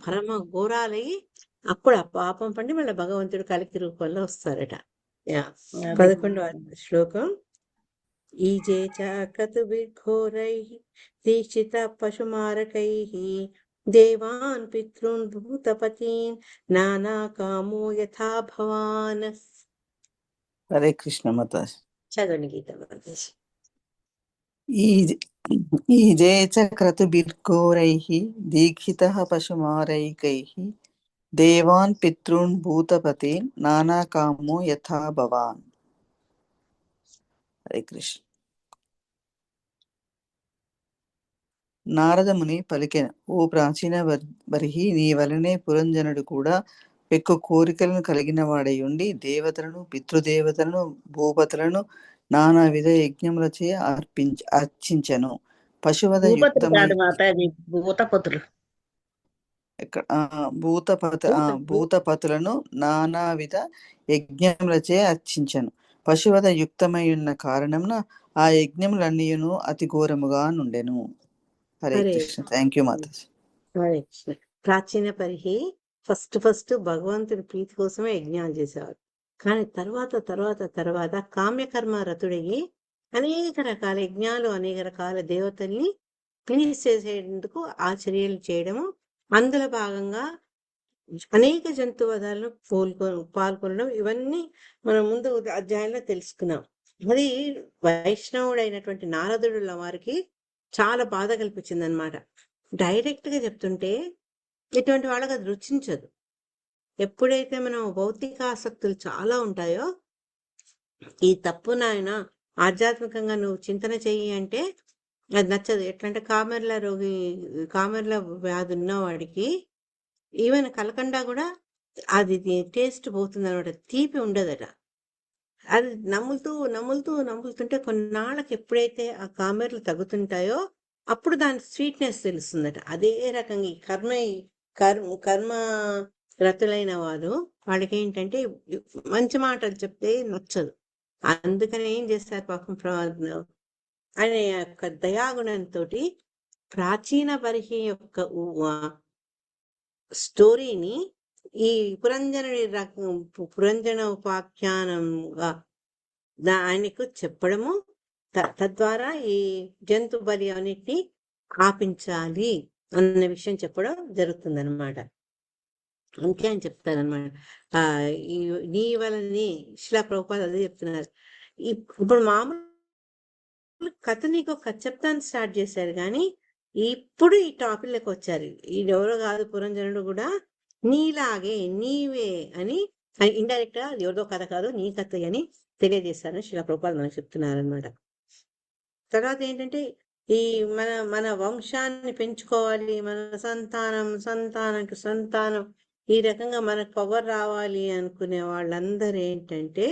పరమ ఘోరాలయ్యి అప్పుడు ఆ పాపం పండి మళ్ళీ భగవంతుడు కలికి రూపంలో వస్తారట. 11వ శ్లోకం. ఈజే చతుర్ఘోరైః దీక్షిత పశుమారకైః దేవాన్ పితॄన్ భూతపతీన్ నానా కామో యథా భవాన్. హరే కృష్ణ మాతాజీ. చదవండి గీత మాతాజీ. ఈజే చ క్రతుభిర్ఘోరైః దీక్షితః పశుమారైకైః దేవాన్ పితॄన్ భూతపతీన్ నానా కామో యథా భవాన్. హరే కృష్ణ. నారదముని పలికెన, ఓ ప్రాచీన బర్హి, నీ వలనే పురంజనుడు కూడా పెక్కు కోరికలను కలిగిన వాడై ఉండి దేవతలను, పితృదేవతలను, భూపతులను నానా విధ యజ్ఞములచే అర్చించను. పశువద భూతపతులను నానావిధ యజ్ఞములచే అర్చించను. పశువద యుక్తమై ఉన్న కారణమున ఆ యజ్ఞములన్నీయును అతి ఘోరముగా నుండెను. హరే కృష్ణ. Thank you Mataji. హరే కృష్ణ. ప్రాచీన పరిహి ఫస్ట్ భగవంతుడి ప్రీతి కోసమే యజ్ఞాలు చేసేవారు. కానీ తర్వాత కామ్యకర్మ రతుడయ్యి అనేక రకాల యజ్ఞాలు, అనేక రకాల దేవతల్ని ప్లీజ్ చేసేందుకు ఆ చర్యలు చేయడము, అందులో భాగంగా అనేక జంతువధాలను పాల్గొనడం, ఇవన్నీ మనం ముందు అధ్యాయంలో తెలుసుకున్నాం. అది వైష్ణవుడైనటువంటి నారదుడుల వారికి చాలా బాధ కల్పించింది అనమాట. డైరెక్ట్ గా చెప్తుంటే ఇటువంటి వాళ్ళకి అది రుచించదు. ఎప్పుడైతే మనం భౌతిక ఆసక్తులు చాలా ఉంటాయో, ఈ తప్పు నాయన ఆధ్యాత్మికంగా నువ్వు చింతన చెయ్యి అంటే అది నచ్చదు. ఎట్లంటే కామెర్ల వ్యాధి ఉన్నవాడికి ఈవెన్ కలకండా కూడా అది టేస్ట్ పోతుంది అనమాట, తీపి ఉండదట. అది నమ్ములుతుంటే కొన్నాళ్ళకి ఎప్పుడైతే ఆ కామెర్లు తగ్గుతుంటాయో అప్పుడు దాని స్వీట్నెస్ తెలుస్తుందట. అదే రకంగా ఈ కర్మ రతులైన వాళ్ళకి ఏంటంటే మంచి మాటలు చెప్తే నచ్చదు. అందుకని ఏం చేస్తారు పాపం ఆయన యొక్క దయాగుణంతో ప్రాచీన పరిహి యొక్క స్టోరీని ఈ పురంజన ఉపాఖ్యానంగా ఆయనకు చెప్పడము, తద్వారా ఈ జంతు బలి అన్నిటిని ఆపించాలి అన్న విషయం చెప్పడం జరుగుతుందన్నమాట. ఇంకే అని చెప్తారనమాట. నీ వలని శిలా ప్రభుపాద అదే చెప్తున్నారు. ఇప్పుడు మామూలు కథ నీకు ఒక కథ చెప్తాను స్టార్ట్ చేశారు, కానీ ఇప్పుడు ఈ టాపిక్లోకి వచ్చారు. ఎవరో కాదు, పురంజనుడు కూడా నీలాగే నీవే అని ఇండైరెక్ట్ గా ఎవరిదో కథ కాదు నీ కథ అని తెలియజేస్తారని శిలా ప్రభుపాద మనకు చెప్తున్నారనమాట. తర్వాత ఏంటంటే ఈ మన వంశాన్ని పెంచుకోవాలి, మన సంతానం ఈ రకంగా మనకు పవర్ రావాలి అనుకునే వాళ్ళందరూ ఏంటంటే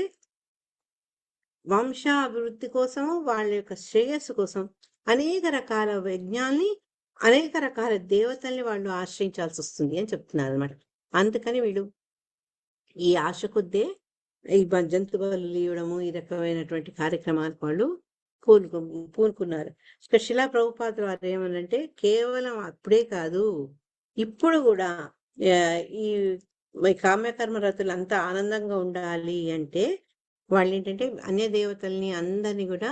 వంశాభివృద్ధి కోసము, వాళ్ళ యొక్క శ్రేయస్సు కోసం అనేక రకాల యజ్ఞాల్ని, అనేక రకాల దేవతల్ని వాళ్ళు ఆశ్రయించాల్సి వస్తుంది అని చెప్తున్నారు అనమాట. అందుకని వీళ్ళు ఈ ఆశ కొద్దే ఈ జంతు బలులు ఇవ్వడము, ఈ రకమైనటువంటి కార్యక్రమాలకు వాళ్ళు పూనుకున్నారు. శిలా ప్రభుపాదుల వారు ఏమనంటే కేవలం అప్పుడే కాదు, ఇప్పుడు కూడా ఈ కామ్యకర్మ రతులు అంతా ఆనందంగా ఉండాలి అంటే వాళ్ళు ఏంటంటే అన్య దేవతల్ని అందరినీ కూడా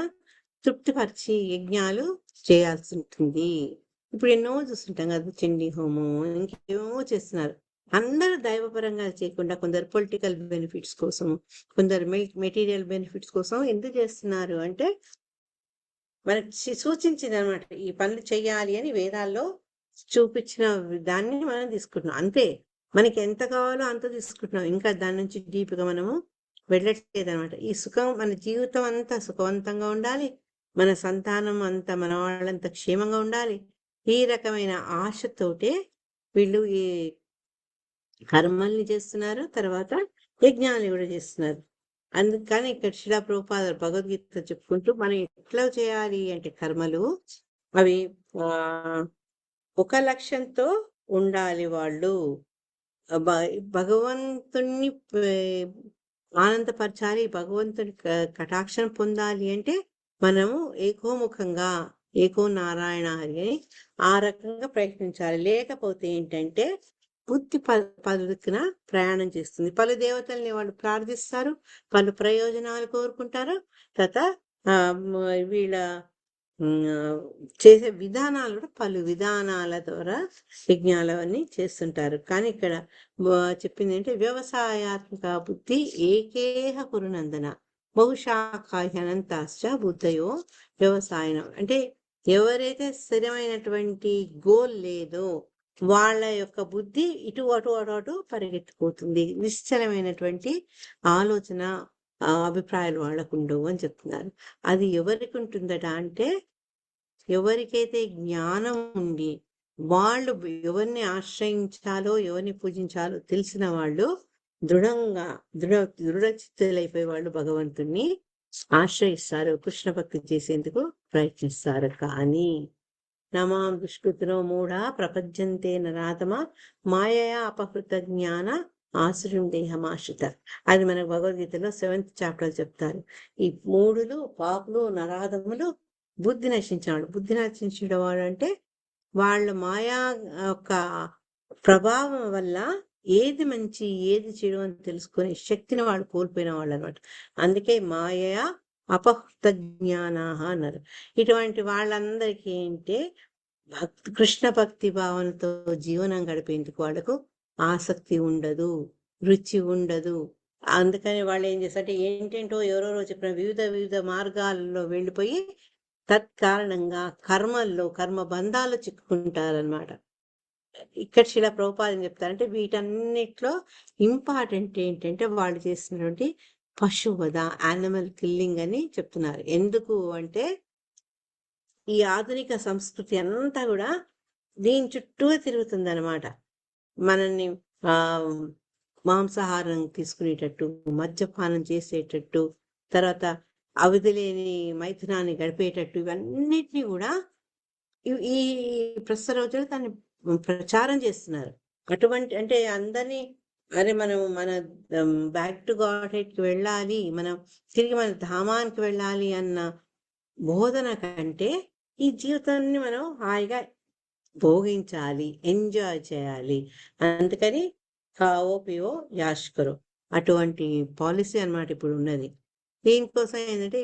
తృప్తిపరిచి యజ్ఞాలు చేయాల్సి ఉంటుంది. ఇప్పుడు ఎన్నో చూస్తుంటాం కదా, చండీ హోమం ఇంకేమో చేస్తున్నారు. అందరూ దైవపరంగా చేయకుండా కొందరు పొలిటికల్ బెనిఫిట్స్ కోసం, కొందరు మెటీరియల్ బెనిఫిట్స్ కోసం ఎందుకు చేస్తున్నారు అంటే మనకి సూచించింది అనమాట. ఈ పనులు చెయ్యాలి అని వేదాల్లో చూపించిన దాన్ని మనం తీసుకుంటున్నాం అంతే. మనకి ఎంత కావాలో అంత తీసుకుంటున్నాం, ఇంకా దాని నుంచి డీప్గా మనము వెళ్ళట్లేదు అనమాట. ఈ సుఖం, మన జీవితం అంతా సుఖవంతంగా ఉండాలి, మన సంతానం అంతా, మన వాళ్ళంతా క్షేమంగా ఉండాలి, ఈ రకమైన ఆశతోటే వీళ్ళు ఈ కర్మల్ని చేస్తున్నారు, తర్వాత యజ్ఞాలని కూడా చేస్తున్నారు. అందుకని ఇక్కడ శిలా ప్రభుపాదులు భగవద్గీత చెప్పుకుంటూ మనం ఎట్లా చేయాలి అంటే కర్మలు అవి ఒక లక్ష్యంతో ఉండాలి. వాళ్ళు భగవంతుణ్ణి ఆనందపరచాలి, భగవంతుని కటాక్షం పొందాలి అంటే మనము ఏకోముఖంగా ఏకో నారాయణ హరి అని ఆ రకంగా ప్రయత్నించాలి. లేకపోతే ఏంటంటే బుద్ధి పలుకున ప్రయాణం చేస్తుంది. పలు దేవతల్ని వాళ్ళు ప్రార్థిస్తారు, పలు ప్రయోజనాలు కోరుకుంటారు, తర్వాత వీళ్ళ చేసే విధానాలు కూడా పలు విధానాల ద్వారా యజ్ఞాలవన్నీ చేస్తుంటారు. కానీ ఇక్కడ చెప్పింది ఏంటంటే వ్యవసాయాత్మక బుద్ధి ఏకేహ కురునందన బహుశాఖాహ్యనంతాశ్చ బుద్ధయో వ్యవసాయం. అంటే ఎవరైతే స్థిరమైనటువంటి గోల్ లేదో వాళ్ళ యొక్క బుద్ధి ఇటు అటు అటు అటు పరిగెత్తిపోతుంది. నిశ్చలమైనటువంటి ఆలోచన అభిప్రాయాలు వాళ్ళకు ఉండవు అని చెప్తున్నారు. అది ఎవరికి ఉంటుందట అంటే ఎవరికైతే జ్ఞానం ఉండి వాళ్ళు ఎవరిని ఆశ్రయించాలో ఎవరిని పూజించాలో తెలిసిన వాళ్ళు దృఢచిత్తులైపోయి వాళ్ళు భగవంతుణ్ణి ఆశ్రయిస్తారు, కృష్ణ భక్తి చేసేందుకు ప్రయత్నిస్తారు. కానీ నమాం దుష్కృతినో మూఢ ప్రపంచంతే నరాతమ మాయయా అపహృత జ్ఞాన ఆశ్రయం దేహమాశ్రిత. అది మనకు భగవద్గీతలో 7th చాప్టర్ చెప్తారు. ఈ మూఢులు, పాపులు, నరాధములు బుద్ధి నశించాడు. బుద్ధి నశించిన వాడు అంటే వాళ్ళ మాయా యొక్క ప్రభావం వల్ల ఏది మంచి ఏది చెడు అని తెలుసుకునే శక్తిని వాళ్ళు కోల్పోయిన వాళ్ళు అనమాట. అందుకే మాయా అపహృత జ్ఞానాహ అన్నారు. ఇటువంటి వాళ్ళందరికీ ఏంటే కృష్ణ భక్తి భావనతో జీవనం గడిపేందుకు వాళ్ళకు ఆసక్తి ఉండదు, రుచి ఉండదు. అందుకని వాళ్ళు ఏం చేస్తారంటే ఏంటేంటో ఎవరెవరో చెప్పిన వివిధ మార్గాల్లో వెళ్ళిపోయి తత్కారణంగా కర్మ బంధాలు చిక్కుకుంటారనమాట. ఇక్కడ శిలా ప్రభుపాదం చెప్తారంటే వీటన్నిటిలో ఇంపార్టెంట్ ఏంటంటే వాళ్ళు చేసినటువంటి పశువధ, యానిమల్ కిల్లింగ్ అని చెప్తున్నారు. ఎందుకు అంటే ఈ ఆధునిక సంస్కృతి అంతా కూడా దీని చుట్టూ తిరుగుతుంది అనమాట. మనల్ని మాంసాహారం తీసుకునేటట్టు, మద్యపానం చేసేటట్టు, తర్వాత అవధిలేని మైథునాన్ని గడిపేటట్టు, ఇవన్నిటినీ కూడా ఈ ప్రస్తుత రోజుల్లో దాన్ని ప్రచారం చేస్తున్నారు. అటువంటి అంటే అందరినీ మనం మన బ్యాక్ టు గాడ్ హెడ్కి వెళ్ళాలి, మనం తిరిగి మన ధామానికి వెళ్ళాలి అన్న బోధన కంటే ఈ జీవితాన్ని మనం హాయిగా భోగించాలి, ఎంజాయ్ చేయాలి. అందుకని ఖావో పివో యాష్ కరో అటువంటి పాలసీ అన్నమాట ఇప్పుడు ఉన్నది. దీనికోసం ఏంటంటే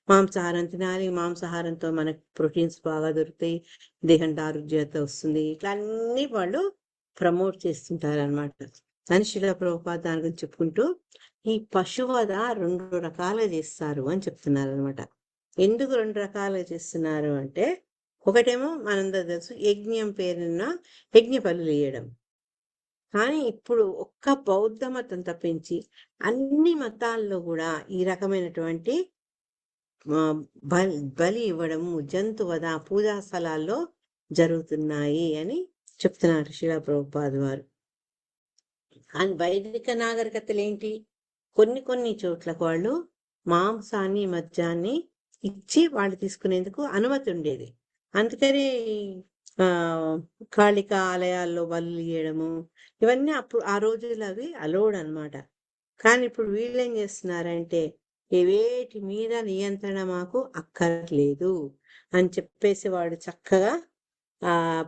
మాంసాహారం తినాలి, మాంసాహారంతో మనకు ప్రోటీన్స్ బాగా దొరుకుతాయి, దేహం ఆరోగ్యత వస్తుంది, ఇట్లా అన్ని వాళ్ళు ప్రమోట్ చేస్తుంటారు అనమాట. అని శిలా ప్రభుపాద దాని గురించి చెప్పుకుంటూ ఈ పశువధ 2 రకాలుగా చేస్తారు అని చెప్తున్నారు అనమాట. ఎందుకు 2 రకాలుగా చేస్తున్నారు అంటే ఒకటేమో మనందరూ తెలుసు యజ్ఞం పేరున్న యజ్ఞ బలులు వేయడం. కానీ ఇప్పుడు ఒక్క బౌద్ధ మతం తప్పించి అన్ని మతాల్లో కూడా ఈ రకమైనటువంటి బలి ఇవ్వడము, జంతువధ పూజా స్థలాల్లో జరుగుతున్నాయి అని చెప్తున్నారు శిలా ప్రభుపాద వారు. కానీ వైదిక నాగరికతలు ఏంటి, కొన్ని చోట్లకు వాళ్ళు మాంసాన్ని మద్యాన్ని ఇచ్చి వాళ్ళు తీసుకునేందుకు అనుమతి ఉండేది. అందుకని కాళిక ఆలయాల్లో బలులు ఇయ్యడము ఇవన్నీ అప్పుడు ఆ రోజుల్లో అవి అలౌడ్ అనమాట. కానీ ఇప్పుడు వీళ్ళు ఏం చేస్తున్నారంటే వేటి మీద నియంత్రణ మాకు అక్కర్లేదు అని చెప్పేసి వాడు చక్కగా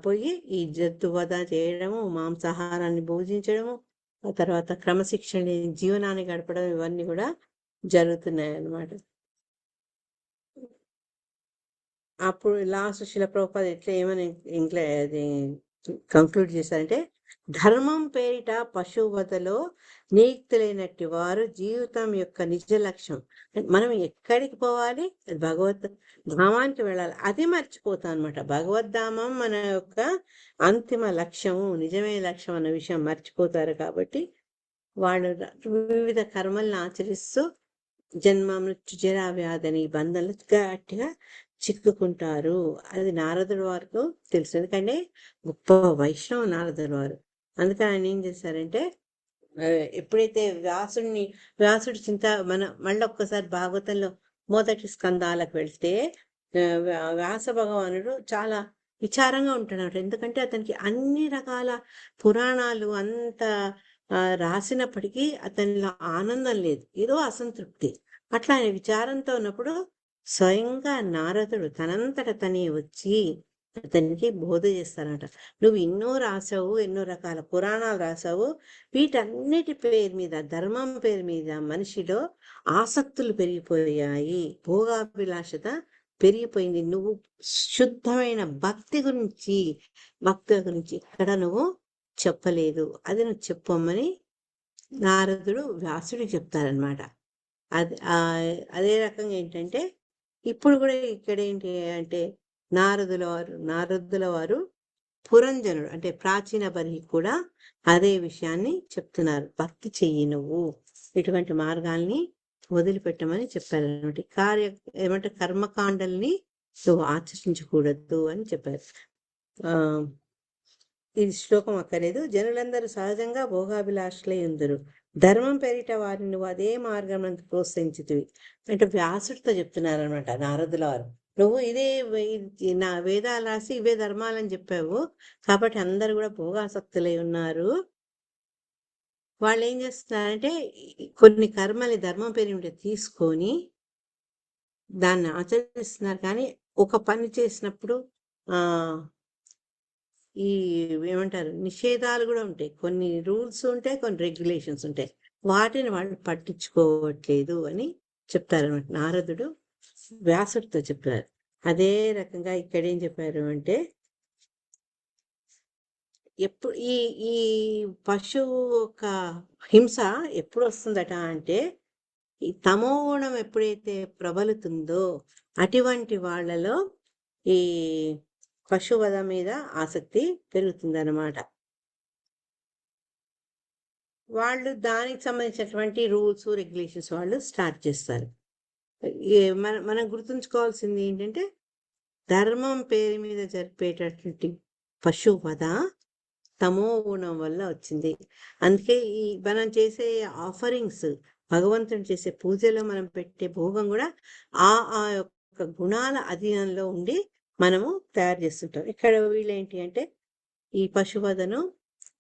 పోయి ఈ జంతు వధ చేయడము, మాంసాహారాన్ని భోజించడము, ఆ తర్వాత క్రమశిక్షణ లేని జీవనాన్ని గడపడం, ఇవన్నీ కూడా జరుగుతున్నాయి అన్నమాట. అప్పుడు లాస్ట్ శిల ప్రభుపాద ఎట్లా ఏమని అది కంక్లూడ్ చేశారంటే, ధర్మం పేరిట పశువధలో నియుక్తులైనట్టు వారు జీవితం యొక్క నిజ లక్ష్యం. మనం ఎక్కడికి పోవాలి? భగవద్ ధామానికి వెళ్ళాలి. అది మర్చిపోతాం అనమాట. భగవద్ధామం మన యొక్క అంతిమ లక్ష్యము, నిజమైన లక్ష్యం అన్న విషయం మర్చిపోతారు. కాబట్టి వాళ్ళు వివిధ కర్మలను ఆచరిస్తూ జన్మ మృత్యు జరా వ్యాధి బంధంలో గట్టిగా చిక్కుకుంటారు. అది నారదుడు వరకు తెలుసు. ఎందుకంటే గొప్ప వైష్ణవ నారదుడు వారు. అందుకని ఆయన ఏం చేశారంటే, ఎప్పుడైతే వ్యాసుడి చింత మళ్ళీ ఒక్కసారి భాగవతంలో మొదటి స్కందాలకు వెళ్తే వ్యాస భగవానుడు చాలా విచారంగా ఉంటున్నాడు. ఎందుకంటే అతనికి అన్ని రకాల పురాణాలు అంత రాసినప్పటికీ అతనిలో ఆనందం లేదు, ఏదో అసంతృప్తి. అట్లా ఆయన విచారంతో ఉన్నప్పుడు స్వయంగా నారదుడు తనంతట తనే వచ్చి అతనికి బోధ చేస్తారంట. నువ్వు ఎన్నో రాసావు, ఎన్నో రకాల పురాణాలు రాసావు, వీటన్నిటి పేరు మీద, ధర్మం పేరు మీద మనిషిలో ఆసక్తులు పెరిగిపోయాయి, భోగాభిలాషత పెరిగిపోయింది. నువ్వు శుద్ధమైన భక్తుల గురించి ఇక్కడ నువ్వు చెప్పలేదు, అది నువ్వు చెప్పమ్మని నారదుడు వ్యాసుడికి చెప్తారనమాట. అదే రకంగా ఏంటంటే ఇప్పుడు కూడా ఇక్కడ ఏంటి అంటే నారదుల వారు పురంజనుడు అంటే ప్రాచీన బరి కూడా అదే విషయాన్ని చెప్తున్నారు. భక్తి చెయ్యి, నువ్వు ఇటువంటి మార్గాల్ని వదిలిపెట్టమని చెప్పారు. ఏమంటే కర్మకాండల్ని నువ్వు ఆచరించకూడదు అని చెప్పారు. ఇది శ్లోకం అక్కర్లేదు. జనులందరూ సహజంగా భోగాభిలాషులై ఉందరు, ధర్మం పేరిట వారిని నువ్వు అదే మార్గం ప్రోత్సహించుతివి అంటే వ్యాసుడితో చెప్తున్నారనమాట నారదుల వారు. నువ్వు ఇదే నా వేదాలు రాసి ఇవే ధర్మాలని చెప్పావు, కాబట్టి అందరు కూడా భోగాసక్తులై ఉన్నారు. వాళ్ళు ఏం చేస్తున్నారంటే కొన్ని కర్మల్ని ధర్మం పేరు మీద తీసుకొని దాన్ని ఆచరిస్తున్నారు. కానీ ఒక పని చేసినప్పుడు ఈ ఏమంటారు నిషేధాలు కూడా ఉంటాయి, కొన్ని రూల్స్ ఉంటాయి, కొన్ని రెగ్యులేషన్స్ ఉంటాయి, వాటిని వాళ్ళు పట్టించుకోవట్లేదు అని చెప్తారనమాట. నారదుడు వ్యాసుడితో చెప్పారు. అదే రకంగా ఇక్కడ ఏం చెప్పారు అంటే, ఎప్పుడు ఈ పశువు ఒక హింస ఎప్పుడు వస్తుందట అంటే, ఈ తమోగుణం ఎప్పుడైతే ప్రబలుతుందో అటువంటి వాళ్ళలో ఈ పశువధ మీద ఆసక్తి పెరుగుతుందన్నమాట. వాళ్ళు దానికి సంబంధించినటువంటి రూల్స్ రెగ్యులేషన్స్ వాళ్ళు స్టార్ట్ చేస్తారు. మనం గుర్తుంచుకోవాల్సింది ఏంటంటే, ధర్మం పేరు మీద జరిపేటటువంటి పశువధ తమో గుణం వల్ల వచ్చింది. అందుకే ఈ మనం చేసే ఆఫరింగ్స్, భగవంతుని చేసే పూజలో మనం పెట్టే భోగం కూడా ఆ యొక్క గుణాల అధీనంలో ఉండి మనము తయారు చేస్తుంటాం. ఇక్కడ వీళ్ళేంటి అంటే ఈ పశువధను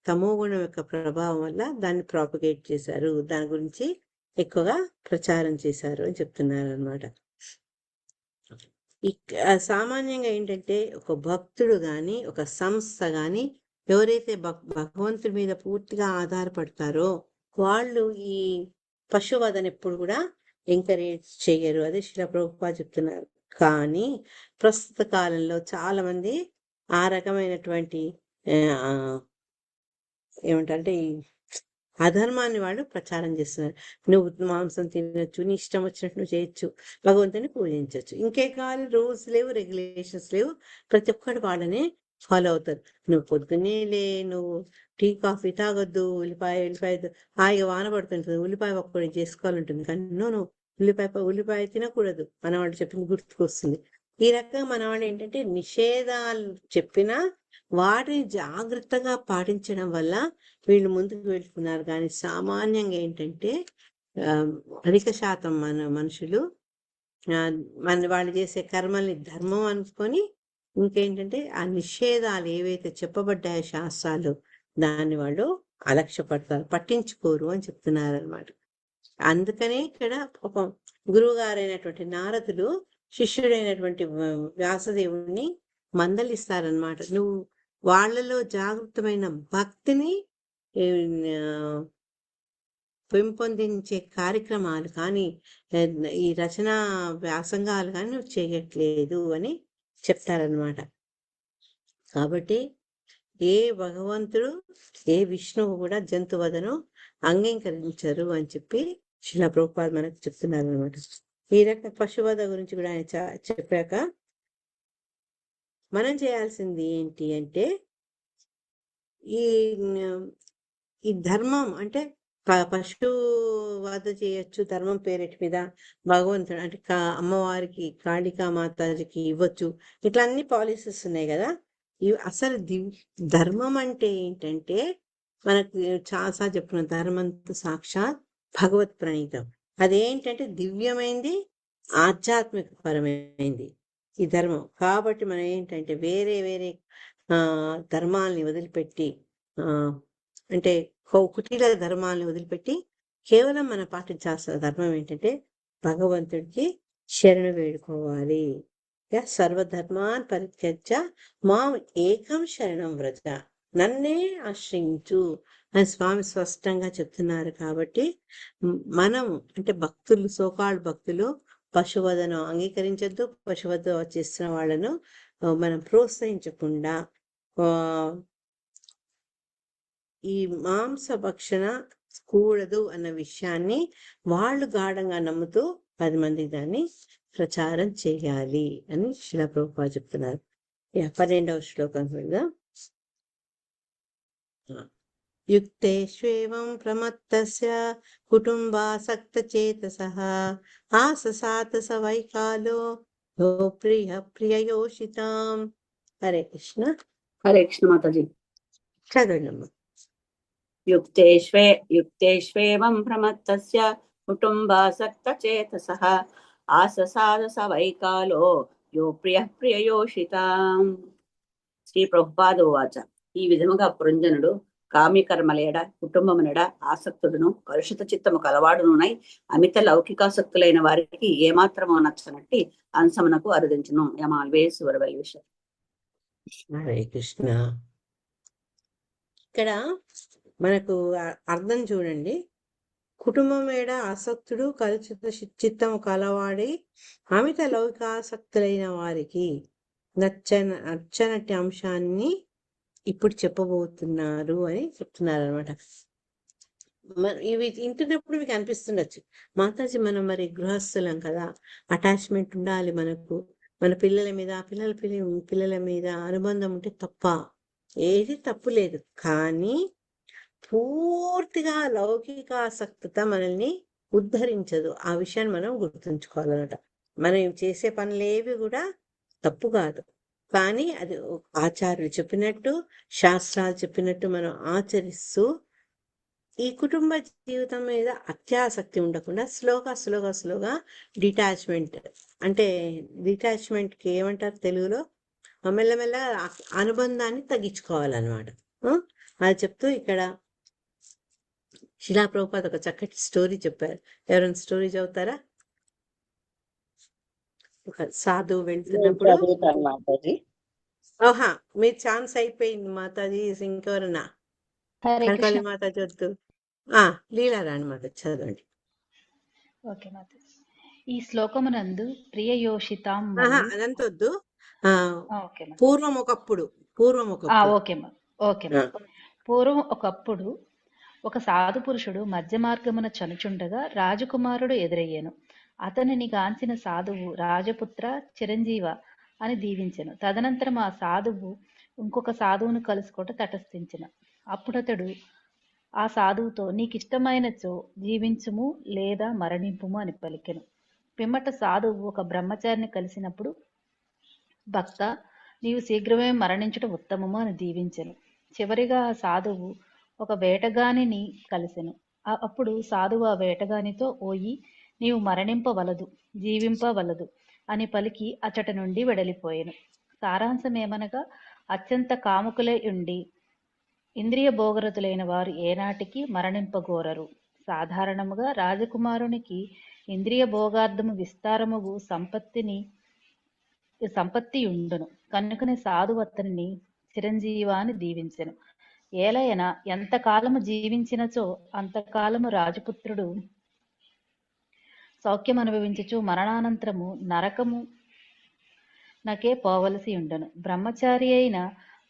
తమో గుణం యొక్క ప్రభావం వల్ల దాన్ని ప్రాపగేట్ చేశారు, దాని గురించి ఎక్కువగా ప్రచారం చేశారు అని చెప్తున్నారు అనమాట. సామాన్యంగా ఏంటంటే ఒక భక్తుడు కానీ ఒక సంస్థ కానీ ఎవరైతే భగవంతుడి మీద పూర్తిగా ఆధారపడతారో వాళ్ళు ఈ పశువధను ఎప్పుడు కూడా ఎంకరేజ్ చేయరు. అదే శ్రీల ప్రభుపాద చెప్తున్నారు. కానీ ప్రస్తుత కాలంలో చాలా మంది ఆ రకమైనటువంటి ఏమంటారంటే ఈ అధర్మాన్ని వాళ్ళు ప్రచారం చేస్తున్నారు. నువ్వు మాంసం తినచ్చు, నీ ఇష్టం వచ్చినట్టు నువ్వు చేయొచ్చు, భగవంతుని పూజించవచ్చు, ఇంకే కావాలి, రూల్స్ లేవు, రెగ్యులేషన్స్ లేవు, ప్రతి ఒక్కటి వాళ్ళనే ఫాలో అవుతారు. నువ్వు పొద్దున్నే నువ్వు టీ కాఫీ తాగొద్దు, ఉల్లిపాయ హాయిగా వాన పడుతుంటుంది, ఉల్లిపాయ ఒక్కటి చేసుకోవాలంటుంది, కానీ నువ్వు ఉల్లిపాయ తినకూడదు మన వాళ్ళు చెప్పింది గుర్తుకొస్తుంది. ఈ రకంగా మన వాళ్ళు ఏంటంటే నిషేధాలు చెప్పినా వాటిని జాగ్రత్తగా పాటించడం వల్ల వీళ్ళు ముందుకు వెళ్తున్నారు. కానీ సామాన్యంగా ఏంటంటే అధిక శాతం మనుషులు వాళ్ళు చేసే కర్మల్ని ధర్మం అనుకొని ఇంకేంటంటే ఆ నిషేధాలు ఏవైతే చెప్పబడ్డాయో శాస్త్రాలు దాన్ని వాళ్ళు అలక్ష్యపడతారు, పట్టించుకోరు అని చెప్తున్నారు అనమాట. అందుకనే ఇక్కడ ఒక గురువు గారైనటువంటి నారదుడు శిష్యుడైనటువంటి వ్యాసదేవుణ్ణి మందలిస్తారనమాట. నువ్వు వాళ్ళలో జాగృతమైన భక్తిని ఏ, ఆ, పెంపొందించే కార్యక్రమాలు కానీ ఈ రచనా వ్యాసంగాలు కానీ నువ్వు చేయట్లేదు అని చెప్తారనమాట. కాబట్టి ఏ భగవంతుడు ఏ విష్ణువు కూడా జంతువధను అంగీకరించరు అని చెప్పి శిలా ప్రభుపాద మనకు చెప్తున్నారు అనమాట. ఈ రకంగా పశువధ గురించి కూడా ఆయన చెప్పాక మనం చేయాల్సింది ఏంటి అంటే ఈ ఈ ధర్మం అంటే పశు వధ చేయొచ్చు, ధర్మం పేరెట్ మీద భగవంతుడు అంటే అమ్మవారికి కాళికా మాతాజీకి ఇవ్వచ్చు, ఇట్లా అన్ని పాలసీస్ ఉన్నాయి కదా. ఇవి అసలు ధర్మం అంటే ఏంటంటే మనకు చాలా చెప్పుకున్న ధర్మంతో సాక్షాత్ భగవత్ ప్రణీతం. అదేంటంటే దివ్యమైంది, ఆధ్యాత్మిక పరమైంది ఈ ధర్మం. కాబట్టి మనం ఏంటంటే వేరే వేరే ధర్మాలని వదిలిపెట్టి అంటే కుటీల ధర్మాలని వదిలిపెట్టి కేవలం మనం పాటించాల్సిన ధర్మం ఏంటంటే భగవంతుడికి శరణు వేడుకోవాలి. సర్వధర్మాన్ పరిత్యజ్య మాం ఏకం శరణం వ్రజ, నన్నే ఆశ్రయించు అని స్వామి స్పష్టంగా చెప్తున్నారు. కాబట్టి మనం అంటే భక్తులు, సోకాళ్ళు భక్తులు పశువధను అంగీకరించద్దు, పశువధ చేస్తున్న వాళ్ళను మనం ప్రోత్సహించకుండా ఈ మాంస భక్షణ కూడదు అన్న విషయాన్ని వాళ్ళు గాఢంగా నమ్ముతూ 10 మంది దాన్ని ప్రచారం చేయాలి అని శిలా ప్రభుపాద చెప్తున్నారు. 12వ శ్లోకం వెళ్దాం. యుక్తేష్వేవం ప్రమత్తస్య కుటుంబాసక్త చేతసః ఆససాత స వైకాలో యో ప్రియ ప్రియయోషితాం. హరే కృష్ణ. హరే కృష్ణ మాతాజీ. చదవండి. యుక్తేష్వేవం ప్రమత్తస్య కుటుంబాసక్త చేతసః ఆససాద స వైకాలో యో ప్రియయోషితాం. శ్రీ ప్రభుపాద ఉవాచ. ఈ విధముగా పురంజనుడు కామ్యకర్మలేడ కుటుంబమునెడ ఆసక్తుడును కలుషిత చిత్తము కలవాడునునై అమిత లౌకికాసక్తులైన వారికి ఏమాత్రమో నచ్చనట్టి అంశమునకు అరుదించును. I'm always your well wisher. Hare Krishna. ఇక్కడ మనకు అర్థం చూడండి. కుటుంబం ఏడ ఆసక్తుడు కలుషిత చిత్తము కలవాడి అమిత లౌకికాసక్తులైన వారికి నచ్చనట్టి అంశాన్ని ఇప్పుడు చెప్పబోతున్నారు అని చెప్తున్నారు అనమాట. ఇవి వింటున్నప్పుడు మీకు అనిపిస్తుండొచ్చు, మాతాజీ మనం మరి గృహస్థులం కదా, అటాచ్మెంట్ ఉండాలి మనకు, మన పిల్లల మీద పిల్లల మీద అనుబంధం ఉంటే తప్ప? ఏది తప్పు లేదు, కానీ పూర్తిగా లౌకికాసక్తత మనల్ని ఉద్ధరించదు. ఆ విషయాన్ని మనం గుర్తుంచుకోవాలన్నమాట. మనం చేసే పనులేవి కూడా తప్పు కాదు, కానీ అది ఆచార్యులు చెప్పినట్టు, శాస్త్రాలు చెప్పినట్టు మనం ఆచరిస్తూ ఈ కుటుంబ జీవితం మీద అత్యాసక్తి ఉండకుండా స్లోగా డిటాచ్మెంట్, అంటే డిటాచ్మెంట్కి ఏమంటారు తెలుగులో, మెల్లమెల్ల అనుబంధాన్ని తగ్గించుకోవాలన్నమాట. అది చెప్తూ ఇక్కడ శిలా ప్రభుపాద ఒక చక్కటి స్టోరీ చెప్పారు. ఎవరైనా స్టోరీ చదువుతారా? ఒక సాధువు వెళ్తున్నప్పుడు, ఓహా మీరు ఛాన్స్ అయిపోయింది మాతాజీ, ఇంకెవరన్నా కనకాళి మాతాజీ వద్దు, లీలారాణి మాత చదవండి. ఓకే మాతాజీ. ఈ శ్లోకమునందు ప్రియయోషితాం అదంతా వద్దు, పూర్వం ఒకప్పుడు పూర్వం ఒకప్పుడు ఒక సాధు పురుషుడు మధ్య మార్గమున చనుచుండగా రాజకుమారుడు ఎదురయ్యాను. అతనిని గాంచిన సాధువు రాజపుత్ర చిరంజీవ అని దీవించెను. తదనంతరం ఆ సాధువు ఇంకొక సాధువును కలుసుకోట తటస్థించెను. అప్పుడతడు ఆ సాధువుతో నీకిష్టమైనచో జీవించుము లేదా మరణింపుము అని పలికెను. పిమ్మట సాధువు ఒక బ్రహ్మచారిని కలిసినప్పుడు భక్త నీవు శీఘ్రమే మరణించుట ఉత్తమము అని దీవించెను. చివరిగా ఆ సాధువు ఒక వేటగానిని కలిసెను. అప్పుడు సాధువు ఆ వేటగానితో ఓయి నీవు మరణింపవలదు జీవింపవలదు అని పలికి అచట నుండి వెడలిపోయెను. సారాంశమేమనగా అత్యంత కాముకులై ఉండి ఇంద్రియ భోగరతులైన వారు ఏనాటికి మరణింపగోరరు. సాధారణముగా రాజకుమారునికి ఇంద్రియ భోగార్థము విస్తారముగు సంపత్తి ఉండును. కనుకనే సాధువు అతనిని చిరంజీవా అని దీవించెను. ఏలయన ఎంతకాలము జీవించినచో అంతకాలము రాజపుత్రుడు సౌఖ్యం అనుభవించుచు మరణానంతరము నరకము నకే పోవలసి ఉండను. బ్రహ్మచారి అయిన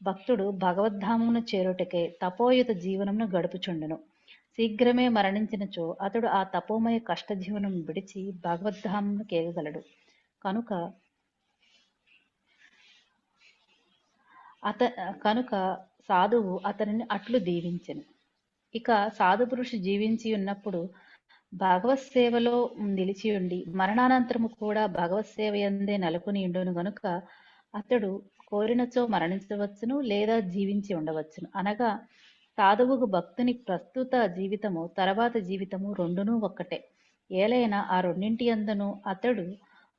భక్తుడు భగవద్ధామమును చేరుటకే తపోయుత జీవనమును గడుపుచుండును. శీఘ్రమే మరణించినచో అతడు ఆ తపోమయ కష్టజీవనం విడిచి భగవద్ధామమును కేగగలడు. కనుక సాధువు అతనిని అట్లు దీవించెను. ఇక సాధు పురుషు జీవించి ఉన్నప్పుడు భగవత్ సేవలో నిలిచి ఉండి మరణానంతరము కూడా భగవత్ సేవ యందే నెలకొని ఉండును గనుక అతడు కోరినచో మరణించవచ్చును లేదా జీవించి ఉండవచ్చును. అనగా సాధువుకు భక్తుని ప్రస్తుత జీవితము తర్వాత జీవితము రెండునూ ఒక్కటే. ఏలైనా ఆ రెండింటి యందును అతడు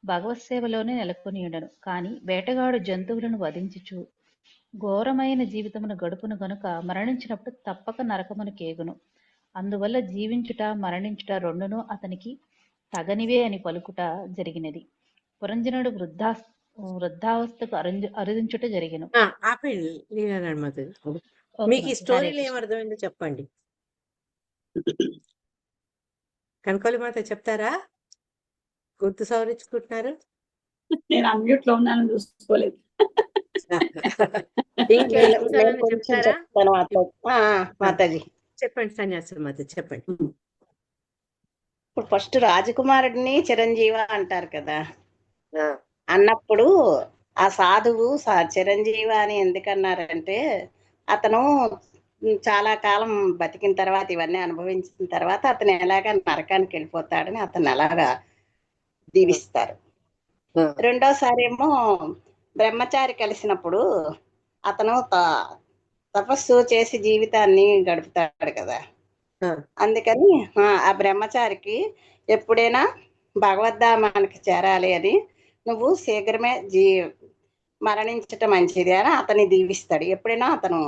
భగవత్ సేవలోనే నెలకొని ఉండను. కాని వేటగాడు జంతువులను వధించుచు ఘోరమైన జీవితమును గడుపును గనుక మరణించినప్పుడు తప్పక నరకమును కేగును. అందువల్ల జీవించుట మరణించుట రెండునూ అతనికి తగనివే అని పలుకుట జరిగినది. పురంజనుడు వృద్ధావస్థకు అరుదించుట జరిగెను. ఆపండి లీలారామాదేవి. మీకు ఈ స్టోరీలో ఏమర్థమైందో చెప్పండి. కనకాలి మాత చెప్తారా? గుర్తు సవరించుకుంటున్నారు. నేను అన్మ్యూట్ లో ఉన్నాను, చూసుకోలేదు. చెప్తారా? మాతాజీ చెప్పండి సన్యాసి మాత చెప్పండి. ఇప్పుడు ఫస్ట్ రాజకుమారుడిని చిరంజీవ అంటారు కదా. అన్నప్పుడు ఆ సాధువు చిరంజీవ అని ఎందుకన్నారంటే అతను చాలా కాలం బతికిన తర్వాత ఇవన్నీ అనుభవించిన తర్వాత అతను ఎలాగా నరకానికి వెళ్ళిపోతాడని అతను అలాగా దీవిస్తారు. రెండోసారి ఏమో బ్రహ్మచారి కలిసినప్పుడు అతను తపస్సు చేసి జీవితాన్ని గడుపుతాడు కదా. అందుకని ఆ బ్రహ్మచారికి ఎప్పుడైనా భగవద్ధామానికి చేరాలి అని నువ్వు శీఘ్రమే మరణించటం మంచిది అని అతన్ని దీవిస్తాడు. ఎప్పుడైనా అతను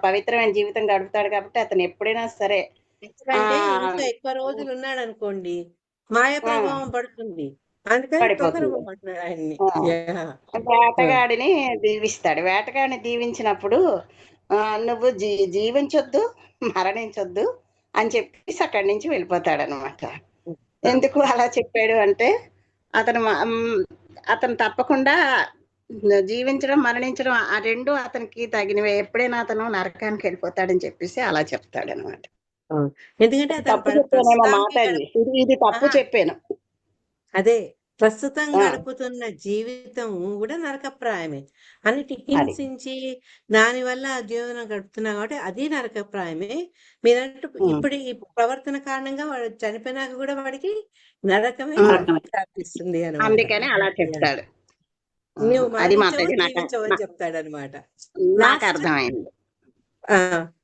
పవిత్రమైన జీవితం గడుపుతాడు కాబట్టి అతను ఎప్పుడైనా సరే ఇంకా ఎక్కువ రోజులు ఉన్నాడు అనుకోండి మాయా ప్రభావం పడుతుంది. అందుకని తొందరపడుతున్నాడు ఆయన్ని. వేటగాడిని దీవిస్తాడు. వేటగాడిని దీవించినప్పుడు నువ్వు జీవించొద్దు మరణించొద్దు అని చెప్పేసి అక్కడి నుంచి వెళ్ళిపోతాడు అనమాట. ఎందుకు అలా చెప్పాడు అంటే అతను తప్పకుండా జీవించడం మరణించడం ఆ రెండు అతనికి తగినవే. ఎప్పుడైనా అతను నరకానికి వెళ్ళిపోతాడని చెప్పేసి అలా చెప్తాడు అనమాట. ఎందుకంటే తప్పు చెప్పానేమో మాతాజీ, ఇది తప్పు చెప్పాను. అదే ప్రస్తుతం గడుపుతున్న జీవితం కూడా నరకప్రాయమే. అన్నిటి హింసించి దానివల్ల జీవనం గడుపుతున్నా కాబట్టి అది నరకప్రాయమే. మీరంటూ ఇప్పుడు ఈ ప్రవర్తన కారణంగా వాడు చనిపోయినాక కూడా వాడికి నరకమే ప్రాప్తిస్తుంది అని అందుకని అలా చెప్తాడు. నువ్వు మరణించవని చెప్తాడు అనమాట. నాకు అర్థమైంది.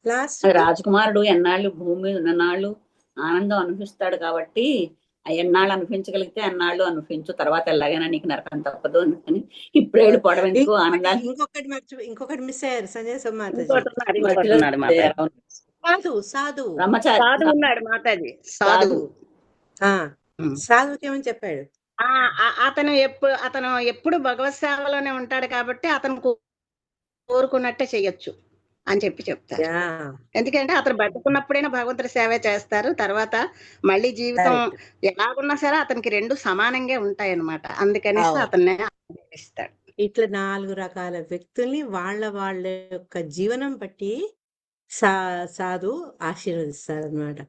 లాస్ట్ రాజకుమారుడు ఎన్నాళ్ళు భూమి మీద ఉన్ననాళ్ళు ఆనందం అనుభవిస్తాడు కాబట్టి ఎన్నాళ్ళు అనిపించగలిగితే అన్నాళ్ళు అనిపించు, తర్వాత ఎలాగైనా నీకు నరకం తప్పదు అని ఇప్పుడు వెళ్ళిపోవడం ఎందుకు ఆనందాలు. ఇంకొకటి మిస్ అయ్యారు సంజయ్ మాతాజీ. సాధువు ఉన్నాడు మాతాజీ. సాధువుకి ఏమని చెప్పాడు? అతను ఎప్పుడు భగవత్ సేవలోనే ఉంటాడు కాబట్టి అతను కోరుకున్నట్టే చెయ్యొచ్చు అని చెప్తారు. ఎందుకంటే అతను బతుకున్నప్పుడైనా భగవంతుడి సేవ చేస్తారు. తర్వాత మళ్ళీ జీవితం ఎలాగున్నా సరే అతనికి రెండు సమానంగా ఉంటాయి అన్నమాట. అందుకనేసి అతన్ని ఇస్తాడు. ఇట్లా 4 రకాల వ్యక్తుల్ని వాళ్ళ యొక్క జీవనం బట్టి సాధు ఆశీర్వదిస్తారు అనమాట.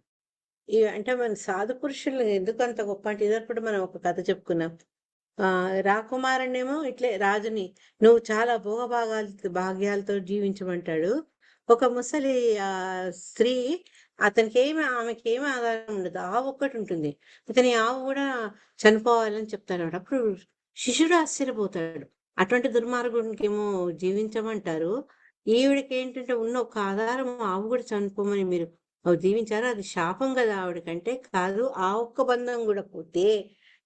అంటే మన సాధు పురుషులు ఎందుకు అంత గొప్ప అంటే ఇదప్పుడు మనం ఒక కథ చెప్పుకున్నాం. రాకుమారునేమో ఇట్లే రాజుని నువ్వు చాలా భాగ్యాలతో జీవించమంటాడు. ఒక ముసలి స్త్రీ ఆమెకి ఏమి ఆధారం ఉండదు, ఆవు ఒక్కటి ఉంటుంది. అతని ఆవు కూడా చనిపోవాలని చెప్తాడు. అప్పుడు శిష్యుడు ఆశ్చర్యపోతాడు. అటువంటి దుర్మార్గునికి ఏమో జీవించమంటారు, ఈవిడికి ఏంటంటే ఉన్న ఒక ఆధారం ఆవు కూడా చనిపోమని మీరు జీవించారు, అది శాపం కదా ఆవిడకంటే. కాదు, ఆ ఒక్క బంధం కూడా పోతే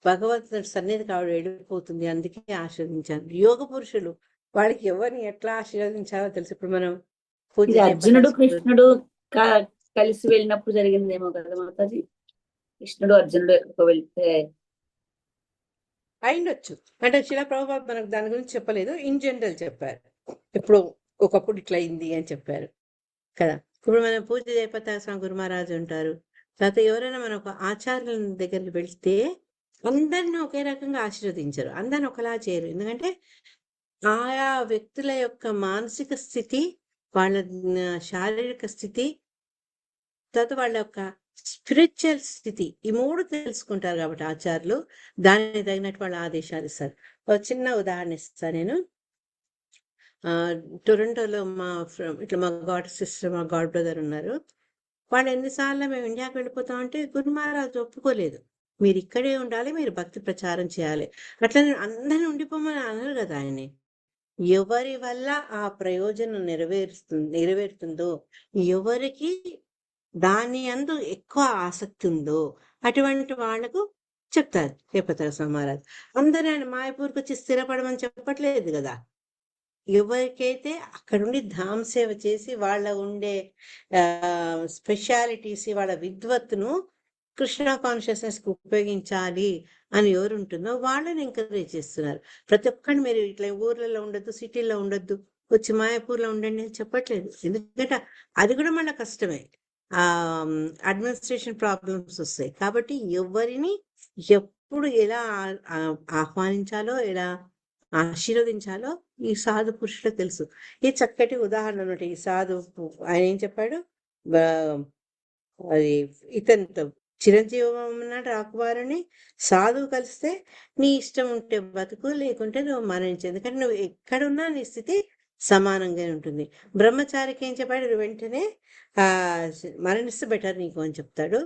భగవంతుడి సన్నిధికి ఆవిడ వెళ్ళిపోతుంది, అందుకే ఆశీర్వదించాను. యోగ పురుషులు వాళ్ళకి ఎవరిని ఎట్లా ఆశీర్వదించాలో తెలుసు. ఇప్పుడు మనం అర్జునుడు కృష్ణుడు కలిసి వెళ్ళినప్పుడు జరిగిందేమో కదా మాతాజీ. కృష్ణుడు అర్జునుడు ఎక్కడికో వెళ్తే అయిండొచ్చు. అంటే శిలా ప్రభుపాద మనకు దాని గురించి చెప్పలేదు, ఇన్ జనరల్ చెప్పారు. ఇప్పుడు ఒకప్పుడు ఇట్లా అయింది అని చెప్పారు కదా. ఇప్పుడు మనం పూజ జయపతాక స్వామి గురు మహారాజు ఉంటారు. తర్వాత ఎవరైనా మన ఒక ఆచార్యుల దగ్గరికి వెళ్తే అందరిని ఒకే రకంగా ఆశీర్వదించరు, అందరిని ఒకలా చేయరు. ఎందుకంటే ఆయా వ్యక్తుల యొక్క మానసిక స్థితి, వాళ్ళ శారీరక స్థితి, తర్వాత వాళ్ళ యొక్క స్పిరిచువల్ స్థితి, ఈ మూడు తెలుసుకుంటారు కాబట్టి ఆచార్యులు దానికి తగినట్టు వాళ్ళ ఆదేశాలు ఇస్తారు. ఒక చిన్న ఉదాహరణ ఇస్తాను నేను. టొరంటోలో ఇట్లా మా గాడ్ సిస్టర్, మా గాడ్ బ్రదర్ ఉన్నారు. వాళ్ళు ఎన్నిసార్లు మేము ఇండియాకి వెళ్ళిపోతామంటే గురు మహారాజు ఒప్పుకోలేదు, మీరు ఇక్కడే ఉండాలి, మీరు భక్తి ప్రచారం చేయాలి. అట్లా అందరిని ఉండిపోమని అనరు కదా ఆయన్ని. ఎవరి వల్ల ఆ ప్రయోజనం నెరవేరుతుందో, ఎవరికి దాని అందు ఎక్కువ ఆసక్తి ఉందో అటువంటి వాళ్లకు చెప్తారు జయపతాక స్వామి మహారాజ్. అందరూ ఆయన మాయపూర్కి వచ్చి స్థిరపడమని చెప్పట్లేదు కదా. ఎవరికైతే అక్కడుండి ధామ్ సేవ చేసి వాళ్ళ ఉండే స్పెషాలిటీస్, వాళ్ళ విద్వత్తును కృష్ణ కాన్షియస్నెస్ కి ఉపయోగించాలి అని ఎవరు ఉంటుందో వాళ్ళని ఎంకరేజ్ చేస్తున్నారు. ప్రతి ఒక్కరిని మీరు ఇట్లా ఊర్లలో ఉండొద్దు, సిటీల్లో ఉండొద్దు, వచ్చి మాయాపూర్లో ఉండండి అని చెప్పట్లేదు. ఎందుకంటే అది కూడా మళ్ళీ కష్టమే, అడ్మినిస్ట్రేషన్ ప్రాబ్లమ్స్ వస్తాయి. కాబట్టి ఎవరిని ఎప్పుడు ఎలా ఆహ్వానించాలో, ఎలా ఆశీర్వదించాలో ఈ సాధు పురుషులకు తెలుసు. ఈ చక్కటి ఉదాహరణ అన్నట్టు ఈ సాధు ఆయన ఏం చెప్పాడు, అది ఇతనితో చిరంజీవి రాకుమారుని సాధువు కలిస్తే నీ ఇష్టం ఉంటే బతుకు, లేకుంటే నువ్వు మరణించు, ఎందుకంటే నువ్వు ఎక్కడున్నా నీ స్థితి సమానంగా ఉంటుంది. బ్రహ్మచారికి ఏం చెప్పాడు, వెంటనే మరణిస్తే బెటర్ నీకు అని చెప్తాడు.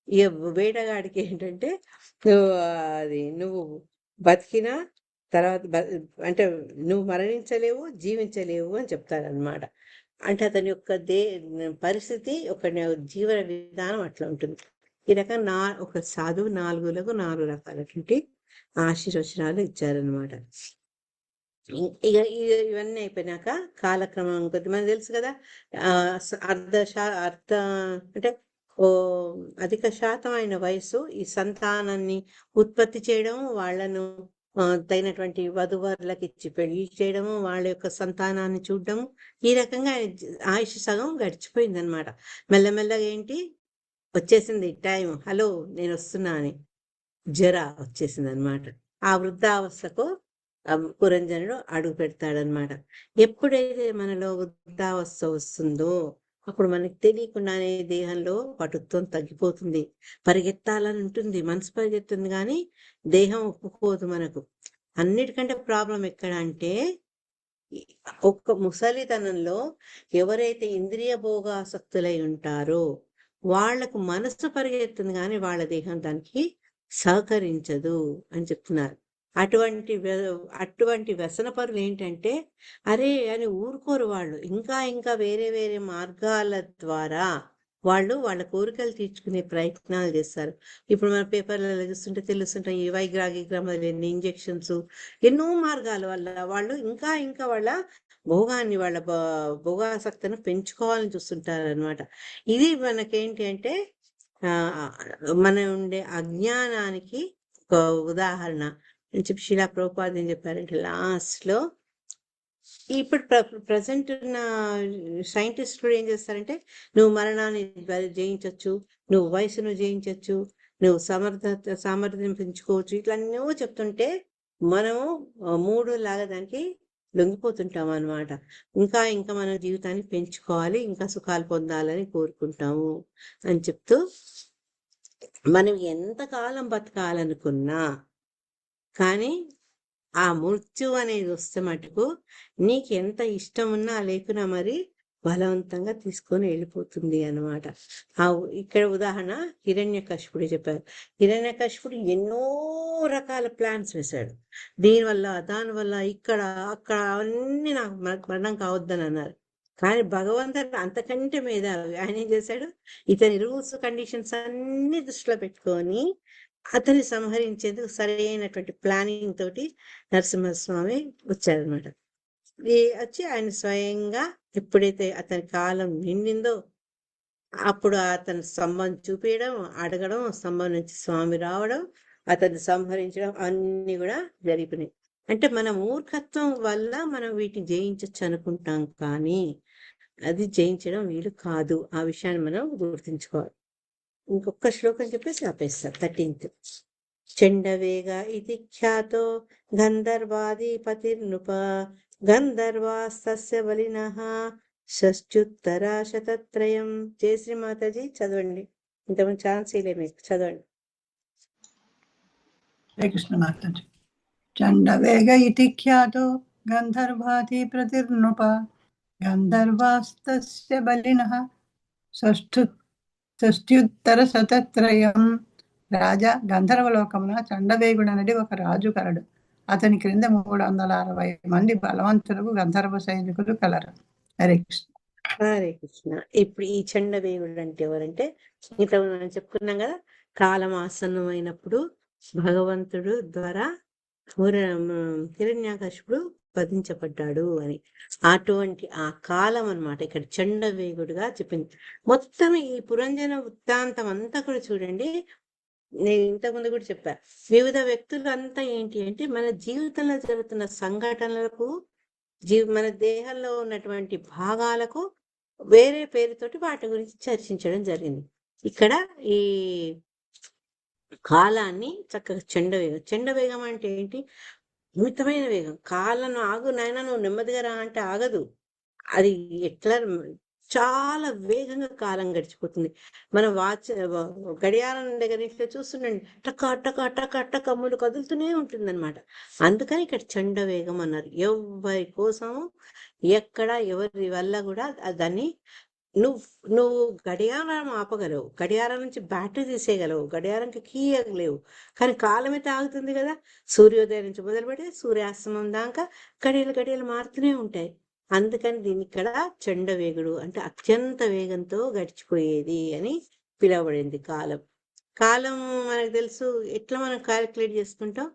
ఇక వేటగాడికి ఏంటంటే నువ్వు బతికినా తర్వాత అంటే నువ్వు మరణించలేవు, జీవించలేవు అని చెప్తారనమాట. అంటే అతని యొక్క పరిస్థితి, ఒక జీవన విధానం అట్లా ఉంటుంది. ఈ రకంగా ఒక సాధువు 4 రకాలటువంటి ఆశీర్వచనాలు ఇచ్చారనమాట. ఇక ఇవన్నీ అయిపోయినాక కాలక్రమం కొద్దిమంది తెలుసు కదా, అర్ధ అంటే అధిక శాతం అయిన వయసు ఈ సంతానాన్ని ఉత్పత్తి చేయడం, వాళ్ళను తగినటువంటి వధువరులకు ఇచ్చి పెళ్లి చేయడము, వాళ్ళ యొక్క సంతానాన్ని చూడడము, ఈ రకంగా ఆయుష్ సగం గడిచిపోయింది అనమాట. మెల్లమెల్లగా ఏంటి వచ్చేసింది టైం, హలో నేను వస్తున్నా అని జర వచ్చేసింది అనమాట. ఆ వృద్ధావస్థకు పురంజనుడు అడుగు పెడతాడనమాట. ఎప్పుడైతే మనలో వృద్ధావస్థ వస్తుందో అప్పుడు మనకి తెలియకుండానే దేహంలో పటుత్వం తగ్గిపోతుంది, పరిగెత్తాలని ఉంటుంది, మనసు పరిగెత్తుంది కానీ దేహం ఒప్పుకోదు మనకు. అన్నిటికంటే ప్రాబ్లం ఎక్కడ అంటే ఒక్క ముసలితనంలో ఎవరైతే ఇంద్రియ భోగాసక్తులై ఉంటారో వాళ్లకు మనసు పరిగెత్తుంది కానీ వాళ్ళ దేహం దానికి సహకరించదు అని చెప్తున్నారు. అటువంటి వ్యసన పరులు ఏంటంటే అరే అని ఊరుకోరు వాళ్ళు. ఇంకా వేరే వేరే మార్గాల ద్వారా వాళ్ళ కోరికలు తీర్చుకునే ప్రయత్నాలు చేస్తారు. ఇప్పుడు మన పేపర్లలో చూస్తుంటే తెలుస్తుంటాయి, ఈ వైగ్రాగిగ్రామ ఇంజెక్షన్స్, ఎన్నో మార్గాల వల్ల వాళ్ళు ఇంకా వాళ్ళ భోగాన్ని, వాళ్ళ భోగాసక్తిని పెంచుకోవాలని చూస్తుంటారు అనమాట. ఇది మనకేంటి అంటే మన ఉండే అజ్ఞానానికి ఒక ఉదాహరణ అని చెప్పి శిలా ప్రభుపాద ఏం చెప్పారంటే లాస్ట్ లో, ఇప్పుడు ప్రజెంట్ ఉన్న సైంటిస్ట్ కూడా ఏం చేస్తారంటే నువ్వు మరణాన్ని జయించవచ్చు, నువ్వు వయసును జయించవచ్చు, నువ్వు సామర్థ్యం పెంచుకోవచ్చు, ఇట్లా ఎన్నో చెప్తుంటే మనము 3 లాగా దానికి లొంగిపోతుంటాం అనమాట. ఇంకా మన జీవితాన్ని పెంచుకోవాలి, ఇంకా సుఖాలు పొందాలని కోరుకుంటాము అని చెప్తూ, మనం ఎంతకాలం బతకాలనుకున్నా కానీ ఆ మృత్యు అనేది వస్తే మటుకు నీకు ఎంత ఇష్టం ఉన్నా లేకున్నా మరి బలవంతంగా తీసుకొని వెళ్ళిపోతుంది అనమాట. ఇక్కడ ఉదాహరణ హిరణ్యకశిపుడు చెప్పారు. హిరణ్యకశిపుడు ఎన్నో రకాల ప్లాన్స్ వేశాడు, దీనివల్ల దానివల్ల ఇక్కడ అక్కడ అవన్నీ నాకు మరణం కావద్దని అన్నారు. కానీ భగవంతుడు అంతకంటే మీద ఆయన ఏం చేశాడు, ఇతని రూల్స్ కండిషన్స్ అన్ని దృష్టిలో పెట్టుకొని అతన్ని సంహరించేందుకు సరైనటువంటి ప్లానింగ్ తోటి నరసింహస్వామి వచ్చారనమాట. వచ్చి ఆయన స్వయంగా ఎప్పుడైతే అతని కాలం నిండిందో అప్పుడు అతని స్తంభం చూపించడం, అడగడం, స్తంభం నుంచి స్వామి రావడం, అతన్ని సంహరించడం అన్ని కూడా జరిగిపోయినాయి. అంటే మన మూర్ఖత్వం వల్ల మనం వీటిని జయించవచ్చు అనుకుంటాం, కానీ అది జయించడం వీలు కాదు. ఆ విషయాన్ని మనం గుర్తుంచుకోవాలి. ఇంకొక శ్లోకం చెప్పేసి ఆపేస్తా. 13th. చండవేగ ఇది ఖ్యాతో గంధర్వాధిపతిర్నృప గంధర్వాస్తస్య బలినః షష్ట్యుత్తరాశతత్రయం. జయశ్రీ మాతాజీ చదవండి. ఇంతకుముందు ఛాన్స్ ఇలే మీకు, చదవండి. హరే కృష్ణ మాతాజీ. చండవేగ ఇతి ఖ్యాతో గంధర్వాధిపతిర్నృప గంధర్వాస్తస్య బలినః షష్ట్యుత్తరశతత్రయం. రాజా, గంధర్వలోకమున చండవేగుడు అనేది ఒక రాజు కలడు. అతని క్రింద 360 మంది బలవంతులకు గంధర్వ సైనికులు కలరు. హరే కృష్ణ. హరే కృష్ణ. ఇప్పుడు ఈ చండవేగుడు అంటే ఎవరంటే, ఇంత మనం చెప్పుకున్నాం కదా, కాలం ఆసన్నమైనప్పుడు భగవంతుడు ద్వారా హిరణ్యాకశిపుడు వధించబడ్డాడు అని. అటువంటి ఆ కాలం అన్నమాట ఇక్కడ చండవేగుడుగా చెప్పింది. మొత్తం ఈ పురంజన వృత్తాంతం అంతా కూడా చూడండి. నేను ఇంతకుముందు కూడా చెప్పా, వివిధ వ్యక్తులు అంతా ఏంటి అంటే మన జీవితంలో జరుగుతున్న సంఘటనలకు, మన దేహంలో ఉన్నటువంటి భాగాలకు వేరే పేరుతోటి వాటి గురించి చర్చించడం జరిగింది. ఇక్కడ ఈ కాలాన్ని చక్కగా చండవేగం. చండవేగం అంటే ఏంటి? అమితమైన వేగం. కాలను ఆగు నాయన, నువ్వు నెమ్మదిగా రా అంటే ఆగదు. అది ఎట్లా చాలా వేగంగా కాలం గడిచిపోతుంది. మన గడియారం దగ్గర నుంచి చూస్తుండండి, టక టక టక టక అమ్ములు కదులుతూనే ఉంటుంది అనమాట. అందుకని ఇక్కడ చండవేగం అన్నారు. ఎవరి కోసం, ఎక్కడ, ఎవరి వల్ల కూడా దాన్ని నువ్వు గడియారం ఆపగలవు, గడియారం నుంచి బ్యాటరీ తీసేయగలవు, గడియారంకి కీ ఇవ్వలేవు, కానీ కాలం అయితే ఆగుతుంది కదా. సూర్యోదయం నుంచి మొదలుపెట్టి సూర్యాస్తమం దాకా గడియలు మారుతూనే ఉంటాయి. అందుకని దీన్ని ఇక్కడ చండవేగుడు అంటే అత్యంత వేగంతో గడిచిపోయేది అని పిలువబడింది కాలం. కాలం మనకు తెలుసు, ఎట్లా మనం క్యాలిక్యులేట్ చేసుకుంటాం?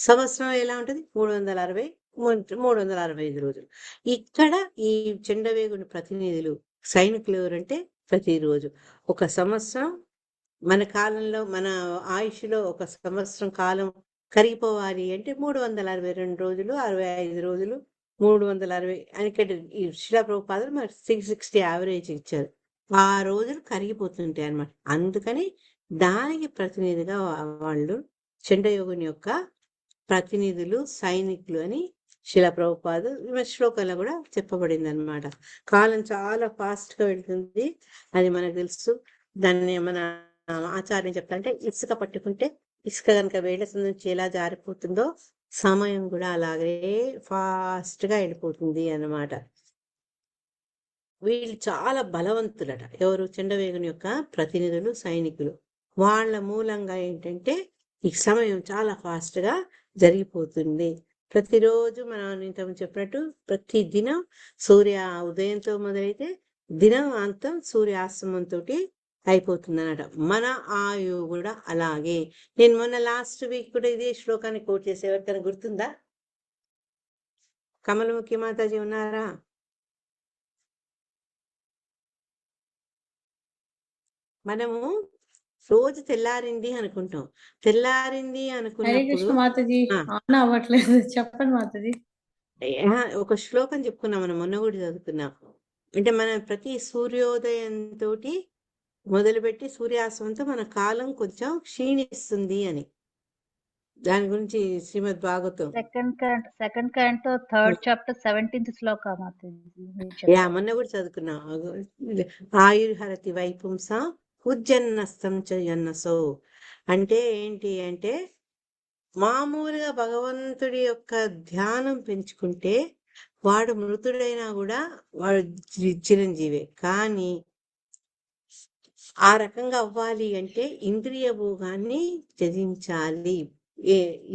సంవత్సరం ఎలా ఉంటుంది? 365 రోజులు. ఇక్కడ ఈ చండవేగుని ప్రతినిధులు సైనికులు ఎవరంటే, ప్రతిరోజు ఒక సంవత్సరం మన కాలంలో, మన ఆయుష్లో ఒక సంవత్సరం కాలం కరిగిపోవాలి అంటే 362 రోజులు, 65 రోజులు, 360 అని ఇక్కడ ఈ శిలా ప్రభుపాదులు మరి 660 యావరేజ్ ఇచ్చారు. ఆ రోజులు కరిగిపోతుంటాయి అన్నమాట. అందుకని దానికి ప్రతినిధిగా వాళ్ళు చండయోగుని యొక్క ప్రతినిధులు, సైనికులు అని శిలా ప్రభుపాదు శ్లోకంలో కూడా చెప్పబడింది అనమాట. కాలం చాలా ఫాస్ట్ గా వెళ్తుంది, అది మనకు తెలుసు. దాన్ని మన ఆచార్యం చెప్తా అంటే, ఇసుక పట్టుకుంటే ఇసుక కనుక వేళ్ళ నుంచి ఎలా జారిపోతుందో సమయం కూడా అలాగే ఫాస్ట్ గా వెళ్ళిపోతుంది అన్నమాట. వీళ్ళు చాలా బలవంతులట. ఎవరు? చండవేగుని యొక్క ప్రతినిధులు, సైనికులు. వాళ్ళ మూలంగా ఏంటంటే ఈ సమయం చాలా ఫాస్ట్ గా జరిగిపోతుంది. ప్రతిరోజు మనం ఇంతకు చెప్పినట్టు ప్రతి దినం సూర్య ఉదయంతో మొదలైతే దినం అంతం సూర్యాస్తమంతో అయిపోతుంది అన్నమాట. మన ఆయువు కూడా అలాగే. నేను మొన్న లాస్ట్ వీక్ కూడా ఇదే శ్లోకాన్ని కోట్ చేసే, ఎవరికైనా గుర్తుందా? కమలముఖి మాతాజీ ఉన్నారా? మనము రోజు తెల్లారింది అనుకుంటాం. తెల్లారింది అనుకున్నప్పుడు మాతాజీ ఆన్ అవ్వట్లేదు, చెప్పండి మాతాజీ. ఒక శ్లోకం చెప్పుకున్నాం మనం, మొన్న కూడా చదువుకున్నాం. అంటే మనం ప్రతి సూర్యోదయంతో మొదలుపెట్టి సూర్యాస్తమంతో మన కాలం కొంచెం క్షీణిస్తుంది అని. దాని గురించి Srimad Bhagavatam second canto 3rd chapter 17th శ్లోక మాతాజీ. మొన్న కూడా చదువుకున్నాం. ఆయుర్హరతి వైపుంస ఉజ్జన్నస్తం చన్నసో. అంటే ఏంటి అంటే, మామూలుగా భగవంతుడి యొక్క ధ్యానం పెంచుకుంటే వాడు మృతుడైనా కూడా వాడు చిరంజీవే. కానీ ఆ రకంగా అవ్వాలి అంటే ఇంద్రియ భోగాన్ని త్యజించాలి,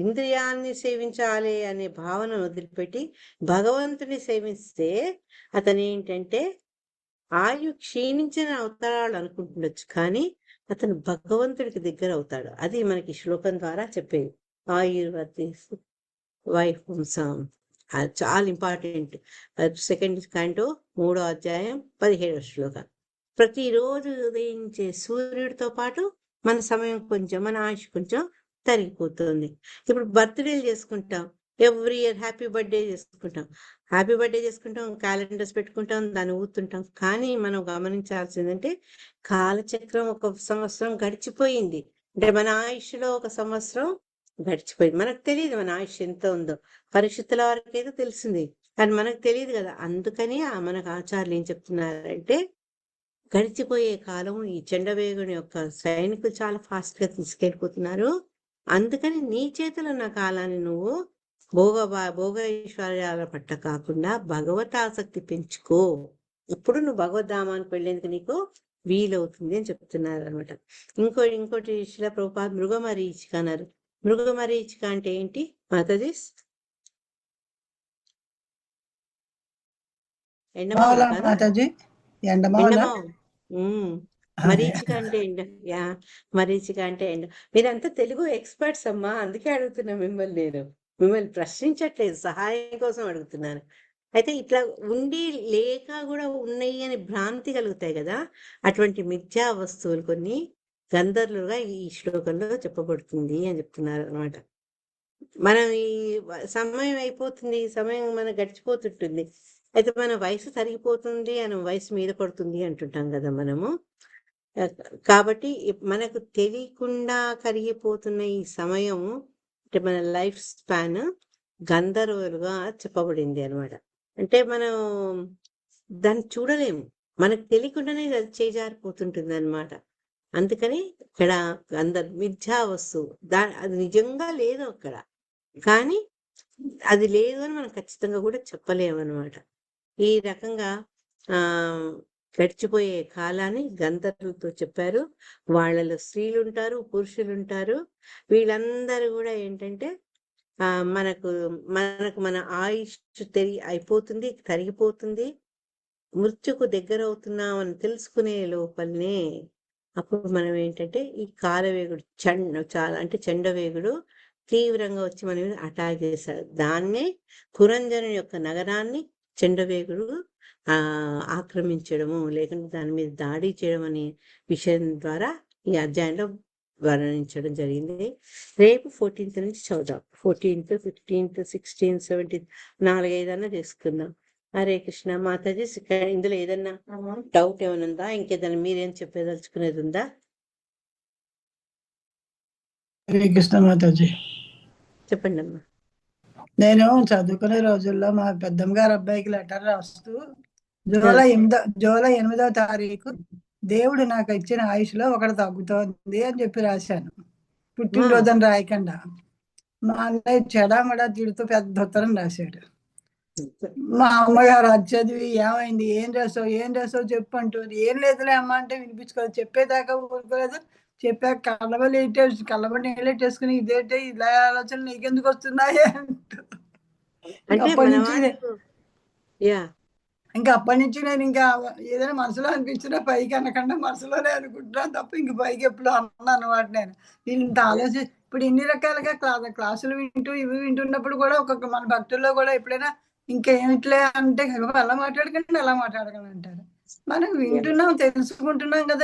ఇంద్రియాన్ని సేవించాలి అనే భావన వదిలిపెట్టి భగవంతుని సేవిస్తే అతను ఏంటంటే ఆయు క్షీణించిన అవుతాడు అనుకుంటుండొచ్చు, కానీ అతను భగవంతుడికి దగ్గర అవుతాడు. అది మనకి శ్లోకం ద్వారా చెప్పేది. ఆయుర్వతి వైపుంసం చాలా ఇంపార్టెంట్. 2nd canto 3వ అధ్యాయం 17వ శ్లోకం. ప్రతిరోజు ఉదయించే సూర్యుడితో పాటు మన సమయం కొంచెం, మన ఆయుష్ కొంచెం తరిగిపోతుంది. ఇప్పుడు బర్త్డేలు చేసుకుంటాం, ఎవ్రీ ఇయర్ హ్యాపీ బర్త్డే చేసుకుంటాం, హ్యాపీ బర్త్డే చేసుకుంటాం, క్యాలెండర్స్ పెట్టుకుంటాం, దాన్ని ఊతుంటాం. కానీ మనం గమనించాల్సిందంటే కాలచక్రం ఒక సంవత్సరం గడిచిపోయింది అంటే మన ఆయుష్లో ఒక సంవత్సరం గడిచిపోయింది. మనకు తెలియదు మన ఆయుష్ ఎంత ఉందో, పరిస్థితుల వరకు అయితే తెలిసింది, కానీ మనకు తెలియదు కదా. అందుకని మనకు ఆచార్యులు ఏం చెప్తున్నారంటే గడిచిపోయే కాలం ఈ చండవేగుని యొక్క సైనికులు చాలా ఫాస్ట్ గా తీసుకెళ్ళిపోతున్నారు. అందుకని నీ చేతిలో ఉన్న కాలాన్ని నువ్వు భోగైశ్వర్యాల పట్ల కాకుండా భగవతాసక్తి పెంచుకో. ఇప్పుడు నువ్వు భగవద్ధామానికి వెళ్ళేందుకు నీకు వీలవుతుంది అని చెప్తున్నారు అనమాట. ఇంకోటి శిల ప్రభుపాద మృగమరీచిక అన్నారు. మృగమరీచిక అంటే ఏంటి మాతాజీ? ఎండమావుల కదా? మాతాజీ ఎండమావుల. మరీచిక అంటే మరీచిక అంటే ఎండ. మీరంతా తెలుగు ఎక్స్పర్ట్స్ అమ్మా, అందుకే అడుగుతున్నా మిమ్మల్ని ప్రశ్నించట్లేదు, సహాయం కోసం అడుగుతున్నాను. అయితే ఇట్లా ఉండి లేక కూడా ఉన్నాయి అని భ్రాంతి కలుగుతాయి కదా, అటువంటి మిథ్యా వస్తువులు కొన్ని గంధర్లుగా ఈ శ్లోకంలో చెప్పబడుతుంది అని చెప్తున్నారు అనమాట. మనం ఈ సమయం అయిపోతుంది, సమయం మన గడిచిపోతుంటుంది, అయితే మన వయసు తరిగిపోతుంది అని వయసు మీద పడుతుంది అంటుంటాం కదా మనము. కాబట్టి మనకు తెలియకుండా కరిగిపోతున్న ఈ సమయం అంటే మన లైఫ్ స్పాన్ గంధర్వులుగా చెప్పబడింది అనమాట. అంటే మనం దాన్ని చూడలేము, మనకు తెలియకుండానే అది చేజారిపోతుంటుంది అనమాట. అందుకని ఇక్కడ మిథ్యా వస్తువు అది నిజంగా లేదు అక్కడ, కానీ అది లేదు అని మనం ఖచ్చితంగా కూడా చెప్పలేము అనమాట. ఈ రకంగా గడిచిపోయే కాలాన్ని గంధర్వులతో చెప్పారు. వాళ్ళలో స్త్రీలు ఉంటారు, పురుషులు ఉంటారు. వీళ్ళందరూ కూడా ఏంటంటే మనకు మన ఆయుష్ అయిపోతుంది, తరిగిపోతుంది, మృత్యుకు దగ్గర అవుతున్నామని తెలుసుకునే లోపలనే అప్పుడు మనం ఏంటంటే ఈ కాలవేగుడు చాలా అంటే చండవేగుడు తీవ్రంగా వచ్చి మన మీద అటాక్ చేశాడు. దాన్నే పురంజను యొక్క నగరాన్ని చండవేగుడు ఆక్రమించడము, లేకుంటే దాని మీద దాడి చేయడం అనే విషయం ద్వారా ఈ అధ్యాయంలో వర్ణించడం జరిగింది. రేపు 14th నుంచి చదువుదాం. 14th, 15th, 16th, 17th 4-5 చేసుకుందాం. హరే కృష్ణ. మాతాజీ ఇందులో ఏదన్నా డౌట్ ఏమైనా ఉందా? ఇంకేదన్నా మీరేం చెప్పేదలుచుకునేది ఉందా? హరే కృష్ణ మాతాజీ. చెప్పండి అమ్మా. నేను చదువుకునే రోజుల్లో మా పెద్దమ్మ గారు అబ్బాయికి లెటర్ రాస్తూ జూలై 8వ తారీఖు దేవుడు నాకు ఇచ్చిన ఆయుష్లో ఒకటి తగ్గుతోంది అని చెప్పి రాశాను, పుట్టినరోజు అని రాయకుండా. మా అన్నయ్య చెడామడా తిడుతూ పెద్ద ఉత్తరం రాశాడు. మా అమ్మగారు అది చదివి ఏమైంది, ఏం రాసావు చెప్పు అంటుంది. ఏం లేదులే అమ్మ అంటే వినిపించుకోలేదు, చెప్పేదాకా ఊరుకోలేదు. చెప్పాక కళ్ళబడి నీళ్ళెట్టేసుకుని ఇదేంటే ఇలా ఆలోచనలు నీకెందుకు వస్తున్నాయి అంటూ ఇంకా అప్పటి నుంచి నేను ఇంకా ఏదైనా మనసులో అనిపించినా పైకి అనకుండా మనసులోనే అనుకుంటున్నాను తప్ప ఇంక పైకి ఎప్పుడు అన్నాను అనమాట. నేను ఇంత ఇప్పుడు ఇన్ని రకాలుగా క్లాసులు వింటూ ఇవి వింటున్నప్పుడు కూడా ఒక్కొక్క మన భక్తుల్లో కూడా ఎప్పుడైనా ఇంకేమిట్లే అంటే అలా మాట్లాడకండి అలా మాట్లాడకండి అంటారు. మనం వింటున్నాం, తెలుసుకుంటున్నాం కదా.